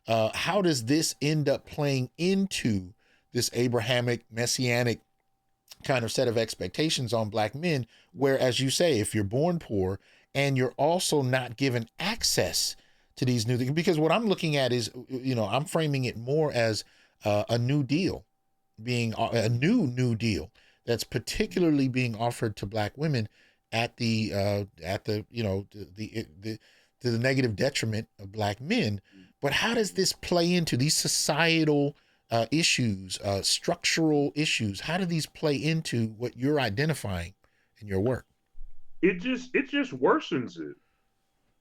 how does this end up playing into this Abrahamic messianic kind of set of expectations on black men, where, as you say, if you're born poor and you're also not given access to these new things, because what I'm looking at is, I'm framing it more as a new deal, being a new deal that's particularly being offered to black women at the to the negative detriment of black men. But how does this play into these societal issues, structural issues? How do these play into what you're identifying in your work? It just worsens it,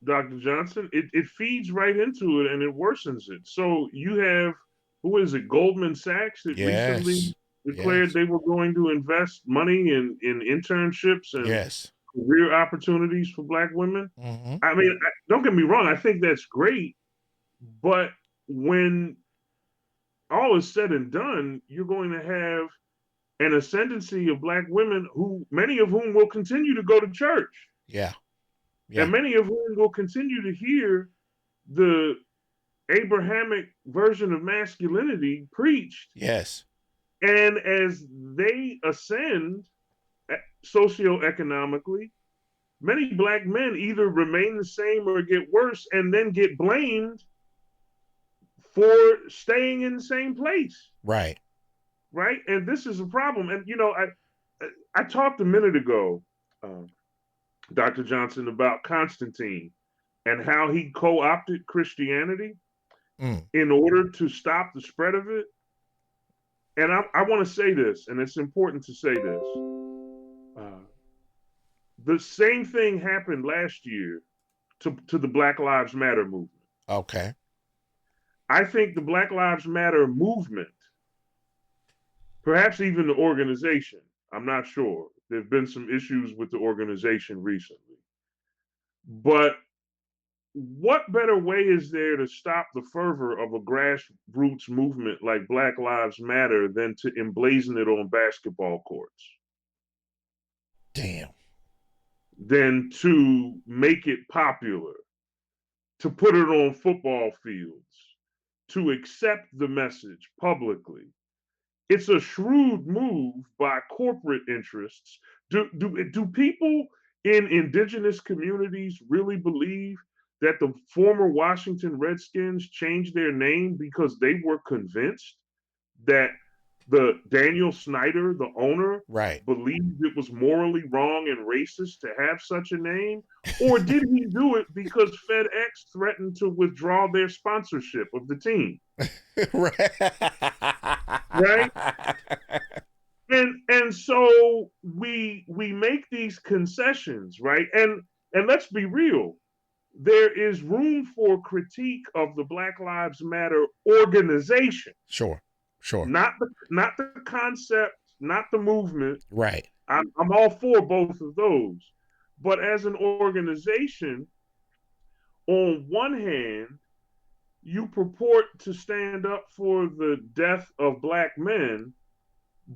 Dr. Johnson. It feeds right into it and it worsens it. So you have, who is it, Goldman Sachs, that recently Yes, declared yes, they were going to invest money in internships and yes. career opportunities for black women. Hmm. I mean, don't get me wrong, I think that's great, but when all is said and done, you're going to have an ascendancy of black women who, many of whom will continue to go to church, Yeah, yeah, and many of whom will continue to hear the Abrahamic version of masculinity preached. yes, And as they ascend socioeconomically, many black men either remain the same or get worse and then get blamed for staying in the same place. Right. Right. And this is a problem. And, I talked a minute ago, Dr. Johnson, about Constantine and how he co opted Christianity in order to stop the spread of it. And I want to say this, and it's important to say this. The same thing happened last year to the Black Lives Matter movement. Okay. I think the Black Lives Matter movement, perhaps even the organization, I'm not sure. There have been some issues with the organization recently. But what better way is there to stop the fervor of a grassroots movement like Black Lives Matter than to emblazon it on basketball courts? Damn. Than to make it popular, to put it on football fields, to accept the message publicly. It's a shrewd move by corporate interests. Do people in indigenous communities really believe that the former Washington Redskins changed their name because they were convinced that the Daniel Snyder, the owner, right, believed it was morally wrong and racist to have such a name? Or did he do it because FedEx threatened to withdraw their sponsorship of the team? Right? And so we make these concessions, right? And let's be real. There is room for critique of the Black Lives Matter organization. Sure. Not the concept, not the movement. Right. I'm all for both of those. But as an organization, on one hand, you purport to stand up for the death of Black men,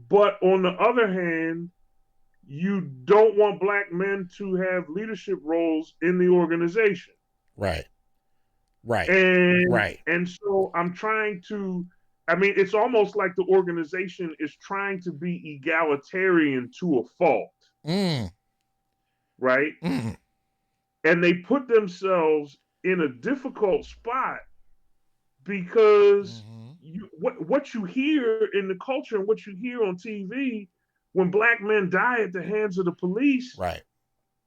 but on the other hand, you don't want Black men to have leadership roles in the organization. Right. And so I'm trying to, it's almost like the organization is trying to be egalitarian to a fault. Right? And they put themselves in a difficult spot because what you hear in the culture and what you hear on TV when Black men die at the hands of the police, right,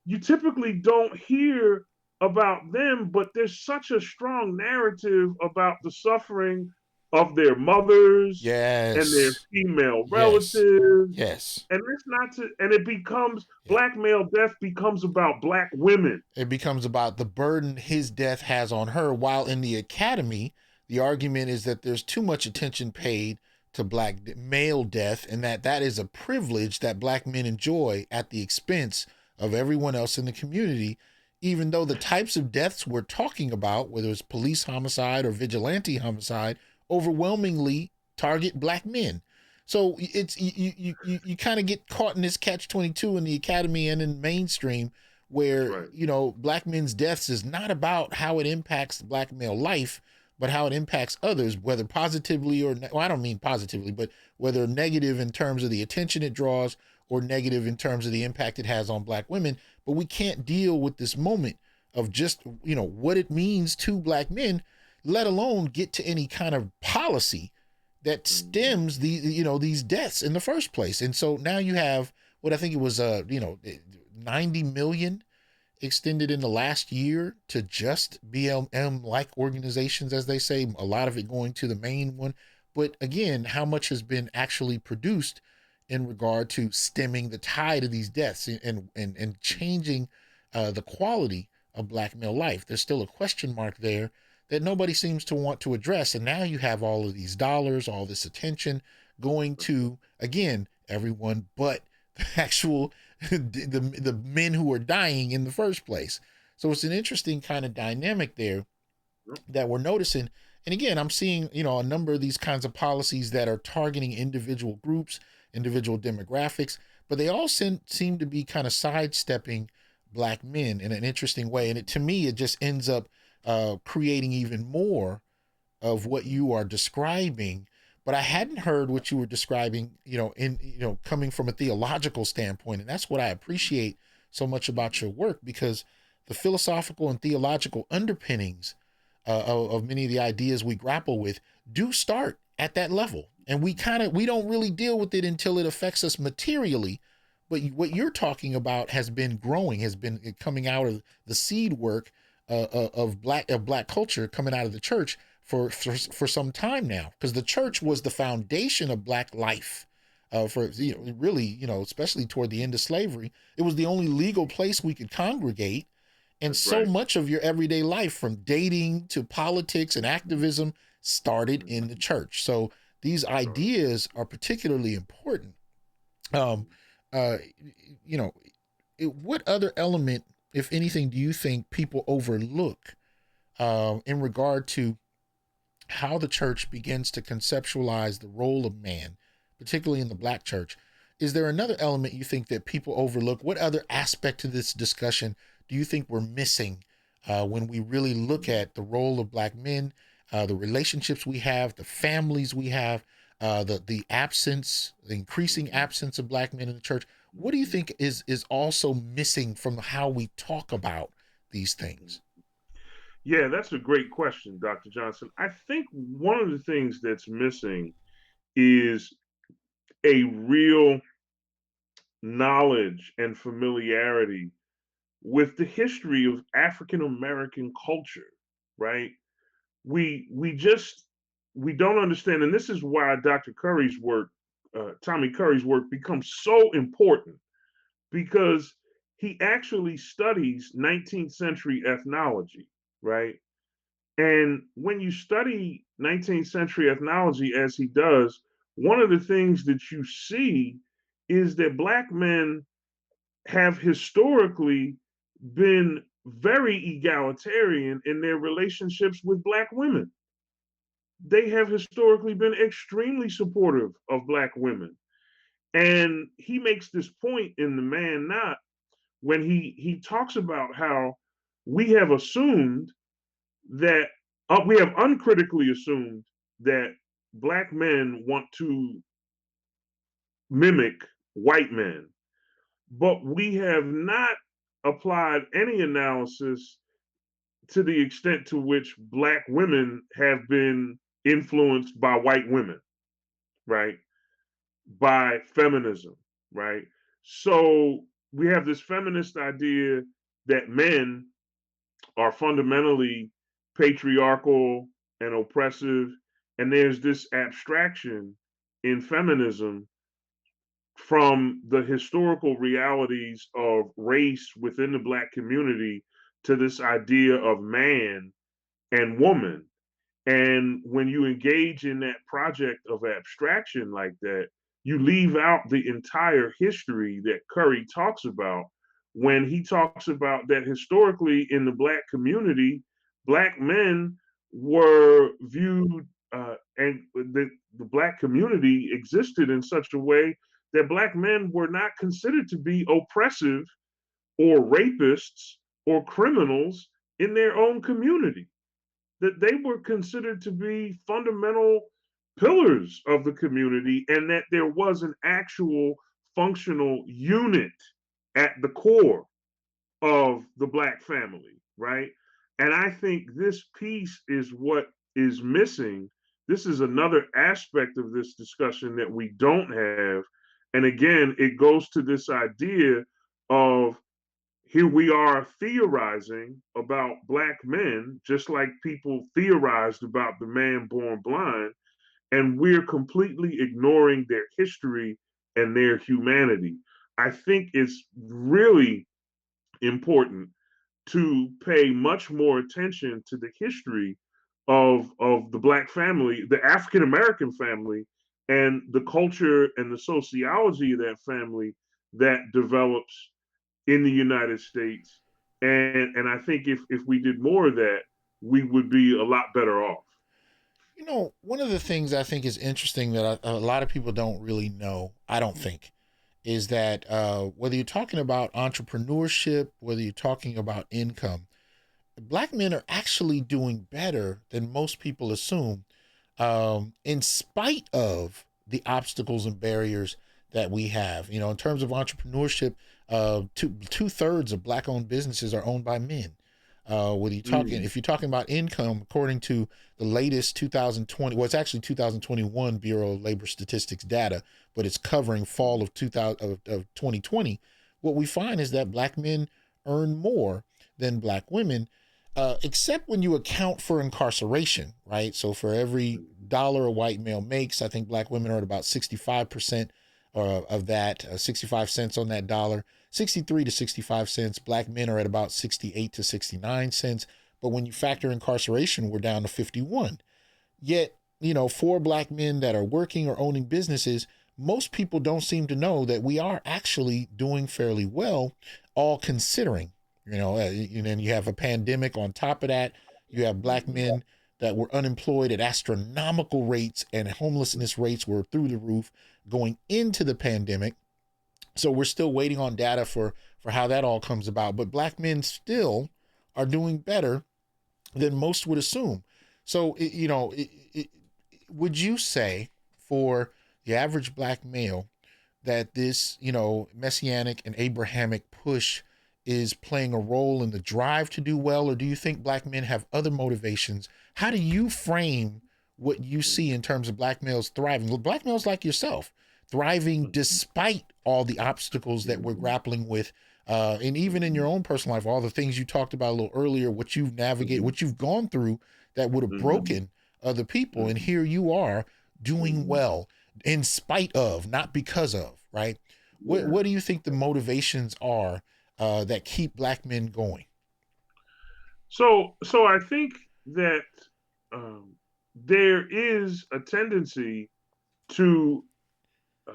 you typically don't hear about them, but there's such a strong narrative about the suffering of their mothers, yes, and their female relatives. Yes. And it's not to, and it becomes Black male death becomes about Black women. It becomes about the burden his death has on her, while in the academy, the argument is that there's too much attention paid to Black male death, and that is a privilege that Black men enjoy at the expense of everyone else in the community, even though the types of deaths we're talking about, whether it's police homicide or vigilante homicide, overwhelmingly target Black men. So it's you kind of get caught in this catch-22 in the academy and in mainstream, where Black men's deaths is not about how it impacts Black male life, but how it impacts others, whether positively or, well, I don't mean positively, but whether negative in terms of the attention it draws or negative in terms of the impact it has on Black women. But we can't deal with this moment of just, what it means to Black men, let alone get to any kind of policy that stems these deaths in the first place. And so now you have what I think it was, 90 million extended in the last year to just BLM-like organizations, as they say, a lot of it going to the main one. But again, how much has been actually produced in regard to stemming the tide of these deaths and changing the quality of Black male life? There's still a question mark there that nobody seems to want to address. And now you have all of these dollars, all this attention going to, again, everyone but the actual the men who are dying in the first place. So it's an interesting kind of dynamic there that we're noticing. And again, I'm seeing, a number of these kinds of policies that are targeting individual groups, individual demographics, but they all seem to be kind of sidestepping Black men in an interesting way. And to me, it just ends up creating even more of what you are describing. But I hadn't heard what you were describing, coming from a theological standpoint. And that's what I appreciate so much about your work, because the philosophical and theological underpinnings of many of the ideas we grapple with do start at that level, and we don't really deal with it until it affects us materially. But what you're talking about has been growing, has been coming out of the seed work of black culture coming out of the church for some time now, because the church was the foundation of black life. For really, especially toward the end of slavery, it was the only legal place we could congregate, and That's so right. much of your everyday life, from dating to politics and activism, started in the Mhm. church. So these Sorry. ideas are particularly important. Um, uh, you know, what other element, if anything, do you think people overlook in regard to how the church begins to conceptualize the role of man, particularly in the black church? Is there another element you think that people overlook? What other aspect to this discussion do you think we're missing when we really look at the role of black men, the relationships we have, the families we have, the absence, the increasing Mhm. absence of black men in the church? What do you Mhm. think is also missing from how we talk about these Mhm. things? Yeah, that's a great question, Dr. Johnson. I think one of the things that's missing is a real knowledge and familiarity with the history of African American culture, right? We just we don't understand, and this is why Dr. Curry's work, Tommy Curry's work, becomes so important, because he actually studies 19th century ethnology, right? And when you study 19th century ethnology as he does, one of the things that you see is that black men have historically been very egalitarian in their relationships with black women. They have historically been extremely supportive of black women. And he makes this point in The Man Not, when he talks about how we have assumed that we have uncritically assumed that black men want to mimic white men, but we have not applied any analysis to the extent to which black women have been influenced by white women, right? By feminism, right? So we have this feminist idea that men are fundamentally patriarchal and oppressive, and there's this abstraction in feminism from the historical realities of race within the black community to this idea of man and woman. And when you engage in that project of abstraction like that, you leave out the entire history that Curry talks about when he talks about that historically in the black community, black men were viewed, and the black community existed in such a way that black men were not considered to be oppressive or rapists or criminals in their own community, that they were considered to be fundamental pillars of the community, and that there was an actual functional unit at the core of the black family, right? And I think this piece is what is missing. This is another aspect of this discussion that we don't have. And again, it goes to this idea of, here we are theorizing about black men, just like people theorized about the man born blind, and we're completely ignoring their history and their humanity. I think it's really important to pay much more attention to the history of the black family, the African American family, and the culture and the sociology of that family that develops in the United States. And I think if we did more of that, we would be a lot better off. One of the things I think is interesting that a lot of people don't really know, I don't think, is that whether you're talking about entrepreneurship, whether you're talking about income, black men are actually doing better than most people assume, in spite of the obstacles and barriers that we have. In terms of entrepreneurship, two thirds of black owned businesses are owned by men. Whether you're talking, Mm. if you're talking about income, according to the latest 2020, well, it's actually 2021 Bureau of Labor Statistics data, but it's covering fall of 2000 of 2020. What we find is that black men earn more than black women, except when you account for incarceration, right? So for every dollar a white male makes, I think black women are at about 65% of that, 65 cents on that dollar, 63 to 65 cents. Black men are at about 68 to 69 cents. But when you factor incarceration, we're down to 51. Yet, for black men that are working or owning businesses, most people don't seem to know that we are actually doing fairly well, all considering. And then you have a pandemic on top of that. You have black men that were unemployed at astronomical rates, and homelessness rates were through the roof going into the pandemic. So we're still waiting on data for how that all comes about. But black men still are doing better than most would assume. So, would you say for the average black male that this, messianic and Abrahamic push is playing a role in the drive to do well, or do you think black men have other motivations? How do you frame what you see in terms of black males thriving? Black males like yourself thriving despite all the obstacles that we're grappling with, and even in your own personal life, all the things you talked about a little earlier, what you've navigated, what you've gone through that would have broken other people, and here you are doing well in spite of, not because of, right? What do you think the motivations are that keep black men going? So I think that um, there is a tendency to uh,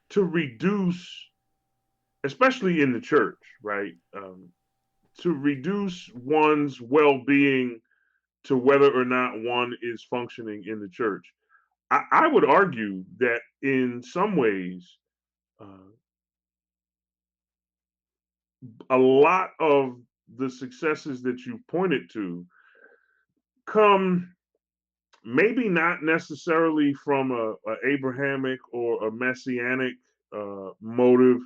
to reduce, especially in the church, right? To reduce one's well-being to whether or not one is functioning in the church. I would argue that in some ways, uh, a lot of the successes that you pointed to come maybe not necessarily from a Abrahamic or a messianic motive,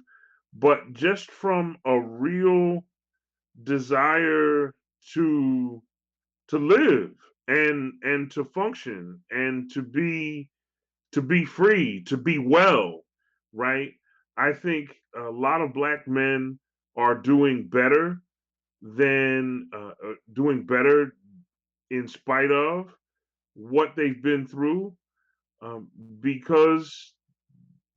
but just from a real desire to to live and to function and to be free, to be well, right? I think a lot of black men are doing better in spite of what they've been through, um, because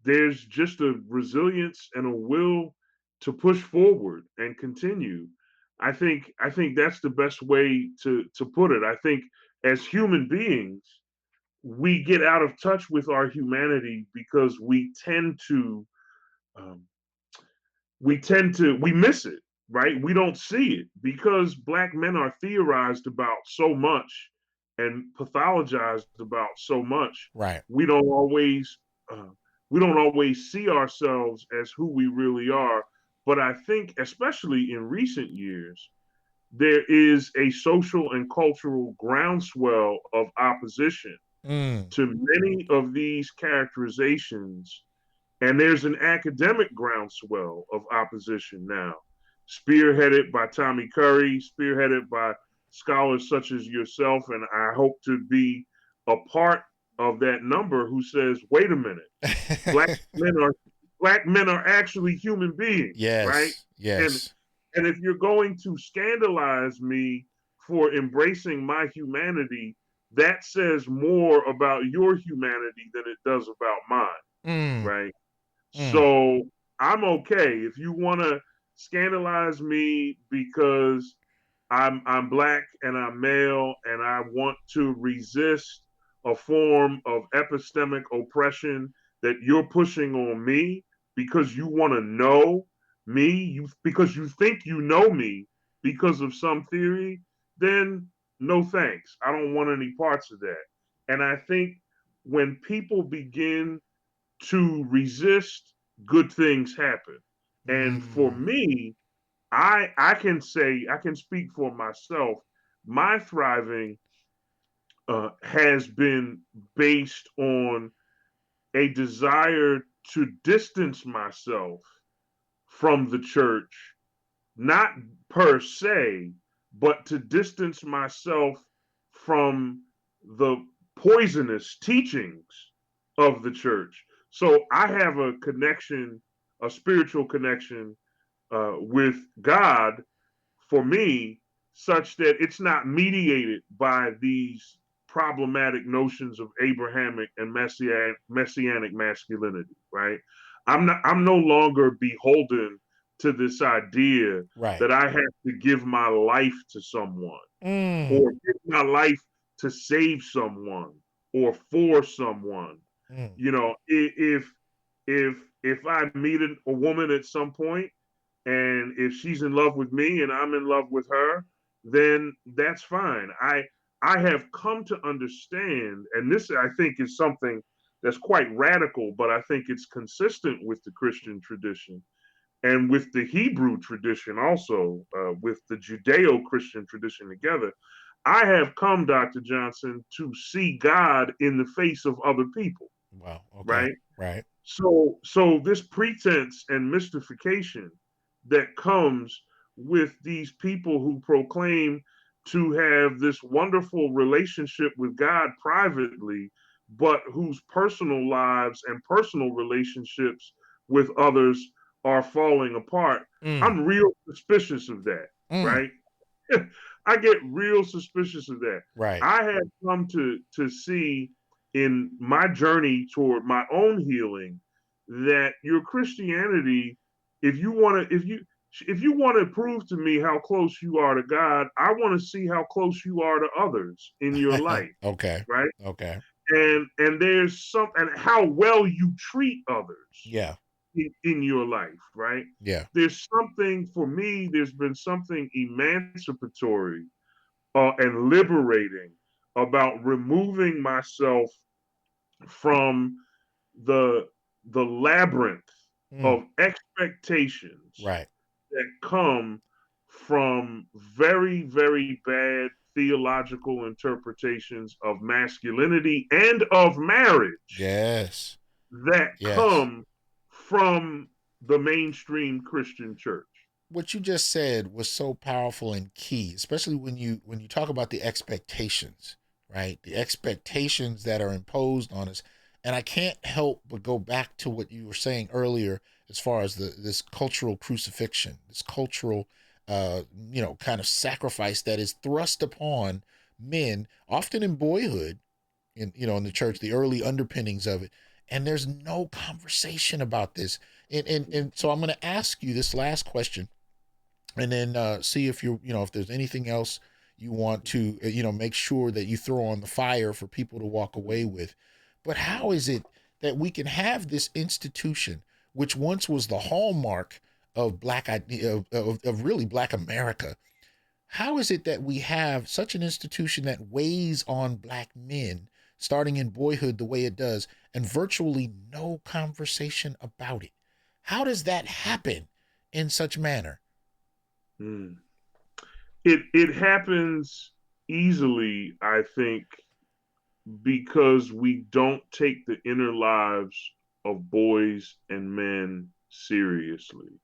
there's just a resilience and a will to push forward and continue. I think that's the best way to put it. I think as human beings, we get out of touch with our humanity because um, we miss it, right? We don't see it because black men are theorized about so much and pathologized about so much. Right. We don't always uh, we don't always see ourselves as who we really are. But I think, especially in recent years, there is a social and cultural groundswell of opposition Mm. to many of these characterizations, and there's an academic groundswell of opposition now, spearheaded by Tommy Curry, spearheaded by scholars such as yourself. And I hope to be a part of that number who says, wait a minute, black men are black men are actually human beings, right? Yes. And Yes. and if you're going to scandalize me for embracing my humanity, that says more about your humanity than it does about mine, Mm. right? Mm. So I'm okay if you want to scandalize me because I'm black and I'm male and I want to resist a form of epistemic oppression that you're pushing on me because you want to know me, because you think you know me because of some theory, then no thanks. I don't want any parts of that. And I think when people begin to resist, good things happen. And for Mm. me, I can speak for myself. My thriving has been based on a desire to distance myself from the church not per se, but to distance myself from the poisonous teachings of the church. So I have a connection, a spiritual connection with God for me, such that it's not mediated by these problematic notions of Abrahamic and messianic masculinity, right? I'm no longer beholden to this idea Right. that I have to give my life to someone Mm, or give my life to save someone or for someone. mm. You know, if I meet a woman at some point and if she's in love with me and I'm in love with her, then that's fine. I have come to understand, and this I think is something that's quite radical, but I think it's consistent with the Christian tradition and with the Hebrew tradition also, with the Judeo-Christian tradition together. I have come, Dr. Johnson, to see God in the face of other people, Wow. Okay. right? Right. So this pretense and mystification that comes with these people who proclaim to have this wonderful relationship with God privately, but whose personal lives and personal relationships with others are falling apart. Mm, I'm real suspicious of that, mm. right? I get real suspicious of that. Right. I have come to see in my journey toward my own healing that your Christianity, if you want to prove to me how close you are to God, I want to see how close you are to others in your life, Okay. right? Okay. And there's some and how well you treat others Yeah. in your life, right? Yeah. There's something for me. There's been something emancipatory and liberating about removing myself from the the labyrinth Mm. of expectations Right. that come from very, very bad theological interpretations of masculinity and of marriage Yes. that Yes. come from the mainstream Christian church. What you just said was so powerful and key, especially when you talk about the expectations, right? The expectations that are imposed on us. And I can't help but go back to what you were saying earlier as far as this cultural crucifixion, this cultural kind of sacrifice that is thrust upon men, often in boyhood, in the church, the early underpinnings of it. And there's no conversation about this. And so I'm going to ask you this last question, and then see if if there's anything else you want to make sure that you throw on the fire for people to walk away with. But how is it that we can have this institution, which once was the hallmark of black of really black America? How is it that we have such an institution that weighs on black men starting in boyhood the way it does, and virtually no conversation about it? How does that happen in such manner? Mm. It happens easily, I think, because we don't take the inner lives of boys and men seriously.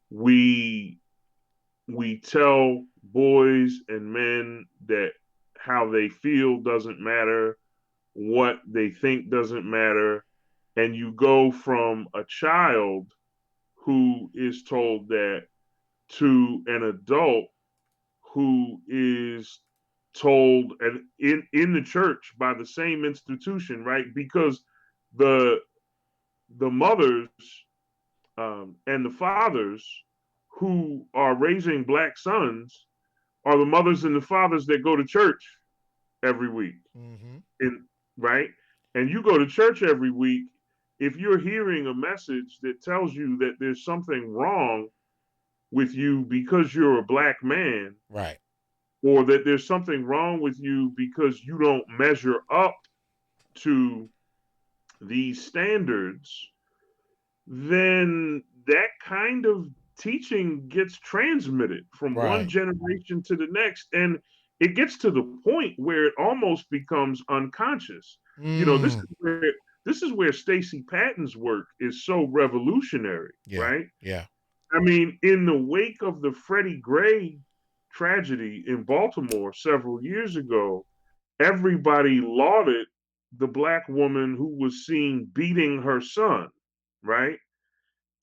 We we tell boys and men that how they feel doesn't matter, what they think doesn't matter, and you go from a child who is told that to an adult who is told and in the church by the same institution, right? Because the the mothers and the fathers who are raising black sons are the mothers and the fathers that go to church every week. Mm-hmm. And right? And you go to church every week. If you're hearing a message that tells you that there's something wrong with you because you're a black man, Right. or that there's something wrong with you because you don't measure up to these standards, then that kind of teaching gets transmitted from one Right. generation to the next. And it gets to the point where it almost becomes unconscious. You know, Mm. this is where Stacey Patton's work is so revolutionary, Yeah. right? Yeah. I mean, in the wake of the Freddie Gray tragedy in Baltimore several years ago, everybody lauded the black woman who was seen beating her son, right?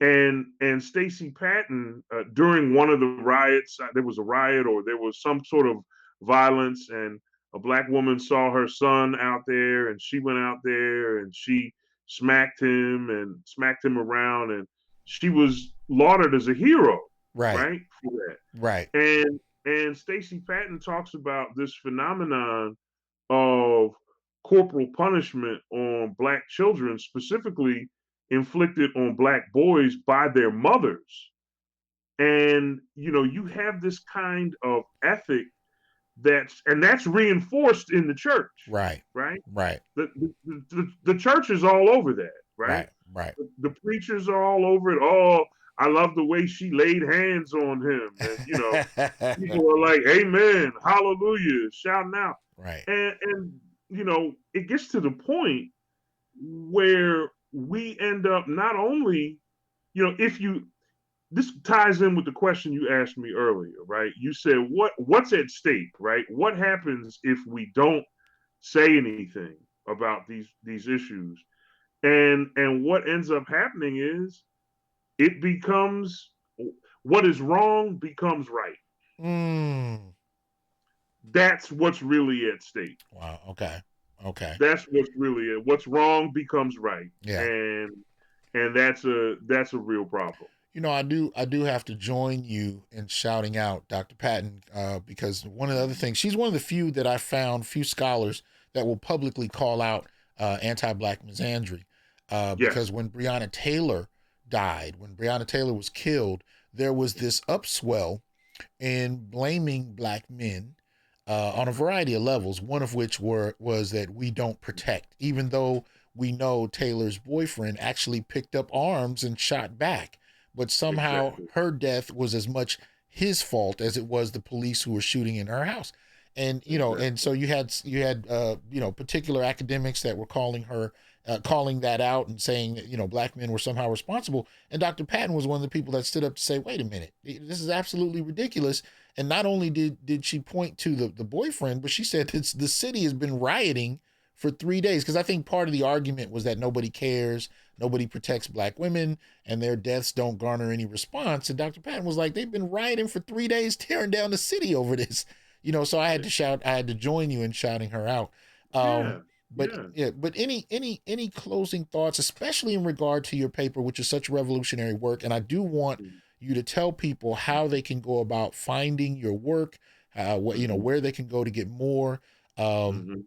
And Stacey Patton, during one of the riots, there was a riot or there was some sort of violence, and a black woman saw her son out there, and she went out there and she smacked him around, and she was lauded as a hero, Right. right, for that. Right. And Stacey Patton talks about this phenomenon of corporal punishment on black children, specifically inflicted on black boys by their mothers. And you have this kind of ethic that's reinforced in the church, Right. right? Right. The church is all over that, right? Right. Right. The preachers are all over it. Oh, I love the way she laid hands on him, and people are like, "Amen, Hallelujah," shouting out, Right. and it gets to the point where we end up not only, if you this ties in with the question you asked me earlier, right? You said what's at stake, right? What happens if we don't say anything about these issues? And what ends up happening is it becomes what is wrong becomes right. Mm. That's what's really at stake. Wow. Okay. Okay. That's what's really what's wrong becomes right, Yeah. and that's a real problem. I do have to join you in shouting out Dr. Patton, because one of the other things, she's one of the few scholars that will publicly call out anti-black misandry. Because Yes, when Breonna Taylor died, when Breonna Taylor was killed, there was this upswell in blaming black men on a variety of levels. One of which was that we don't protect, even though we know Taylor's boyfriend actually picked up arms and shot back, but somehow exactly. her death was as much his fault as it was the police who were shooting in her house. And and Exactly. so you had particular academics that were calling that out and saying that black men were somehow responsible. And Dr. Patton was one of the people that stood up to say, wait a minute, this is absolutely ridiculous. And not only did she point to the boyfriend, but she said the city has been rioting for 3 days, because I think part of the argument was that nobody cares, nobody protects black women, and their deaths don't garner any response. And Dr. Patton was like, they've been rioting for 3 days, tearing down the city over this. So I had to join you in shouting her out. Um, Yeah, but yeah. yeah, but any closing thoughts, especially in regard to your paper, which is such revolutionary work, and I do want you to tell people how they can go about finding your work, Mm-hmm. where they can go to get more. Um, Mm-hmm.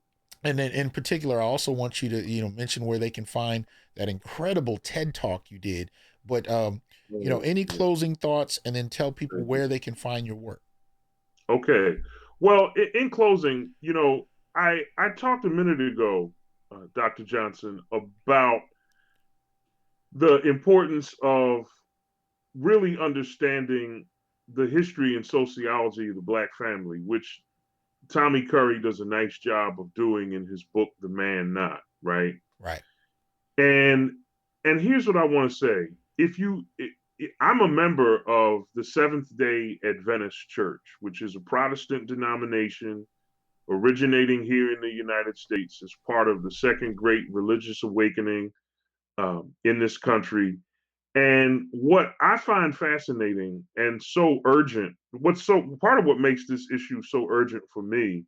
and then in particular, I also want you to mention where they can find that incredible TED talk you did. But Oh, any yeah. closing thoughts, and then tell people Thank you. where they can find your work. Okay. Well, in closing, I talked a minute ago, Dr. Johnson, about the importance of really understanding the history and sociology of the Black family, which Tommy Curry does a nice job of doing in his book, The Man Not, right? Right. And and here's what I want to say: if you, I'm a member of the Seventh Day Adventist Church, which is a Protestant denomination originating here in the United States as part of the Second Great Religious Awakening in this country. And what I find fascinating and so urgent, what's so part of what makes this issue so urgent for me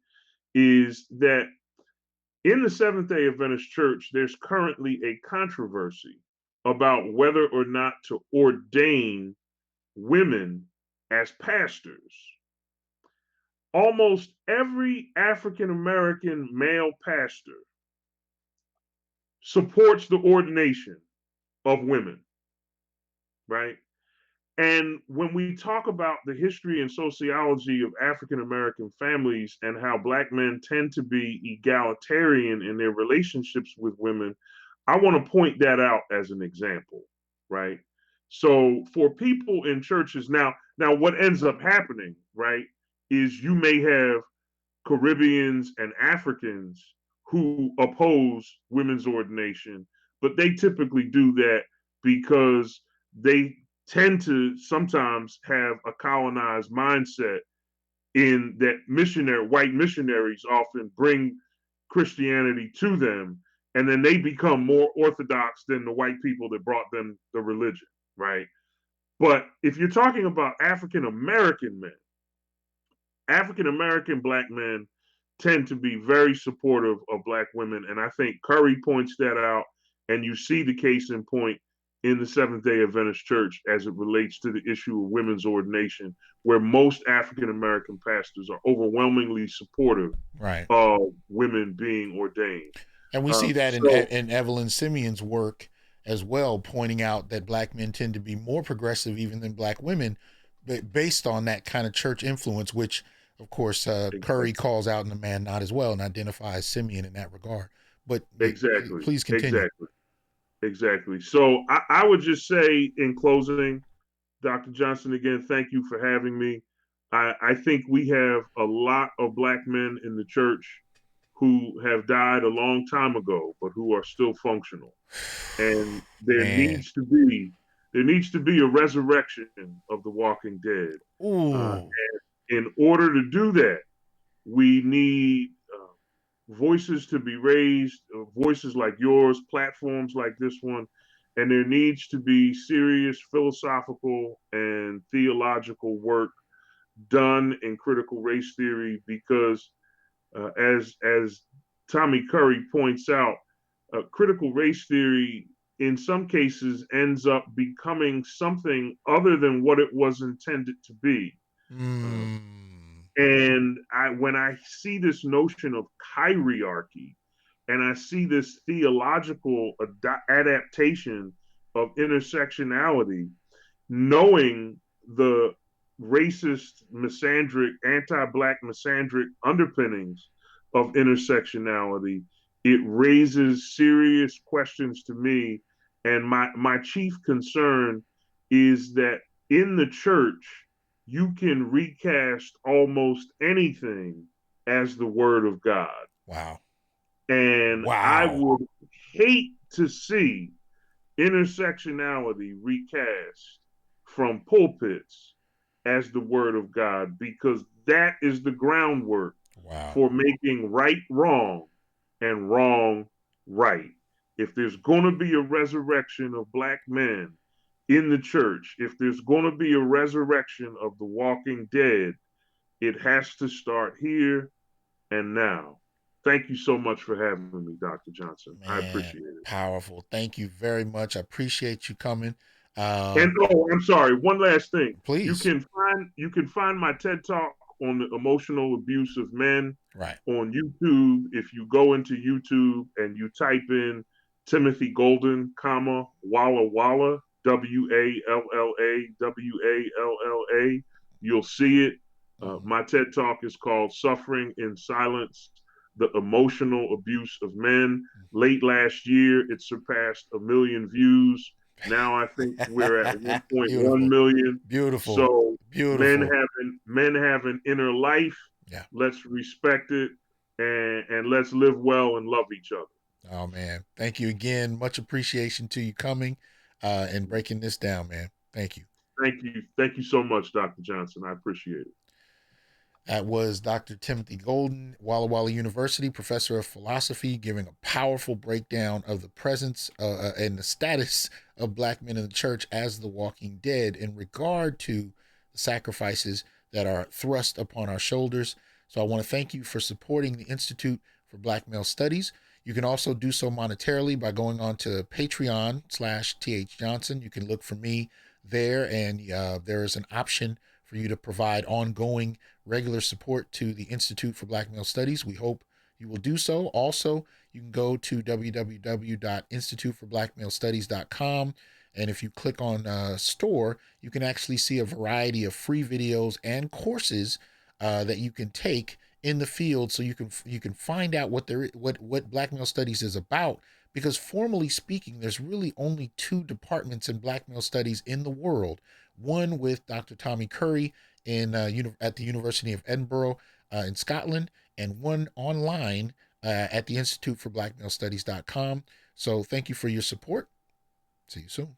is that in the Seventh day Adventist Church, there's currently a controversy about whether or not to ordain women as pastors. Almost every African American male pastor supports the ordination of women, right? And when we talk about the history and sociology of African American families and how Black men tend to be egalitarian in their relationships with women, I want to point that out as an example, right? So for people in churches now what ends up happening, right, is you may have Caribbeans and Africans who oppose women's ordination, but they typically do that because they tend to sometimes have a colonized mindset in that white missionaries often bring Christianity to them, and then they become more orthodox than the white people that brought them the religion, right? But if you're talking about African American men, African American black men tend to be very supportive of black women. And I think Curry points that out. And you see the case in point in the Seventh day Adventist Church as it relates to the issue of women's ordination, where most African American pastors are overwhelmingly supportive Right. of women being ordained. And we see that So in Evelyn Simeon's work as well, pointing out that black men tend to be more progressive even than black women, but based on that kind of church influence, which, of course, Curry calls out in The Man Not as well and identifies Simeon in that regard. But exactly, please continue. exactly, exactly. So I would just say in closing, Dr. Johnson, again, thank you for having me. I think we have a lot of black men in the church who have died a long time ago, but who are still functional. And Man. there needs to be a resurrection of the walking dead. Uh, Ooh. in order to do that, we need voices to be raised, voices like yours, platforms like this one, and there needs to be serious philosophical and theological work done in critical race theory because, as Tommy Curry points out, critical race theory in some cases ends up becoming something other than what it was intended to be. Uh, Mm. and when I see this notion of chiriarchy, and I see this theological adaptation of intersectionality, knowing the racist, misandric, anti-black misandric underpinnings of intersectionality, it raises serious questions to me. And my chief concern is that in the church, you can recast almost anything as the word of God. Wow. And I Wow. would hate to see intersectionality recast from pulpits as the word of God, because that is the groundwork Wow. for making right wrong and wrong right. If there's going to be a resurrection of black men in the church, if there's going to be a resurrection of the walking dead, it has to start here and now. Thank you so much for having me, Dr. Johnson. I Man, appreciate it. powerful. Thank you very much. I appreciate you coming. And oh, I'm sorry. One last thing. Please. You can find my TED talk on the emotional abuse of men Right. on YouTube. If you go into YouTube and you type in Timothy Golden, comma Walla Walla, WALLA, you'll see it. Mhm. My TED talk is called "Suffering in Silence: The Emotional Abuse of Men." Late last year, it surpassed 1 million views. Now I think we're at 1.1 Beautiful. million. Beautiful. So Beautiful. men have an inner life. Yeah. Let's respect it and let's live well and love each other. Oh man. Thank you again. Much appreciation to you coming and breaking this down, man. Thank you. Thank you. Thank you so much, Dr. Johnson. I appreciate it. That was Dr. Timothy Golden, Walla Walla University professor of philosophy, giving a powerful breakdown of the presence and the status of black men in the church as the walking dead in regard to the sacrifices that are thrust upon our shoulders. So I want to thank you for supporting the Institute for Black Male Studies. You can also do so monetarily by going on to Patreon/TH Johnson. You can look for me there, and there is an option for you to provide ongoing regular support to the Institute for Black Male Studies. We hope you will do so. Also, you can go to www.instituteforblackmalestudies.com. And if you click on store, you can actually see a variety of free videos and courses that you can take in the field, so you can find out what Black Male Studies is about. Because formally speaking, there's really only two departments in Black Male Studies in the world. One with Dr. Tommy Curry at the University of Edinburgh in Scotland, and one online at the Institute for Black Male Studies.com. So thank you for your support. See you soon.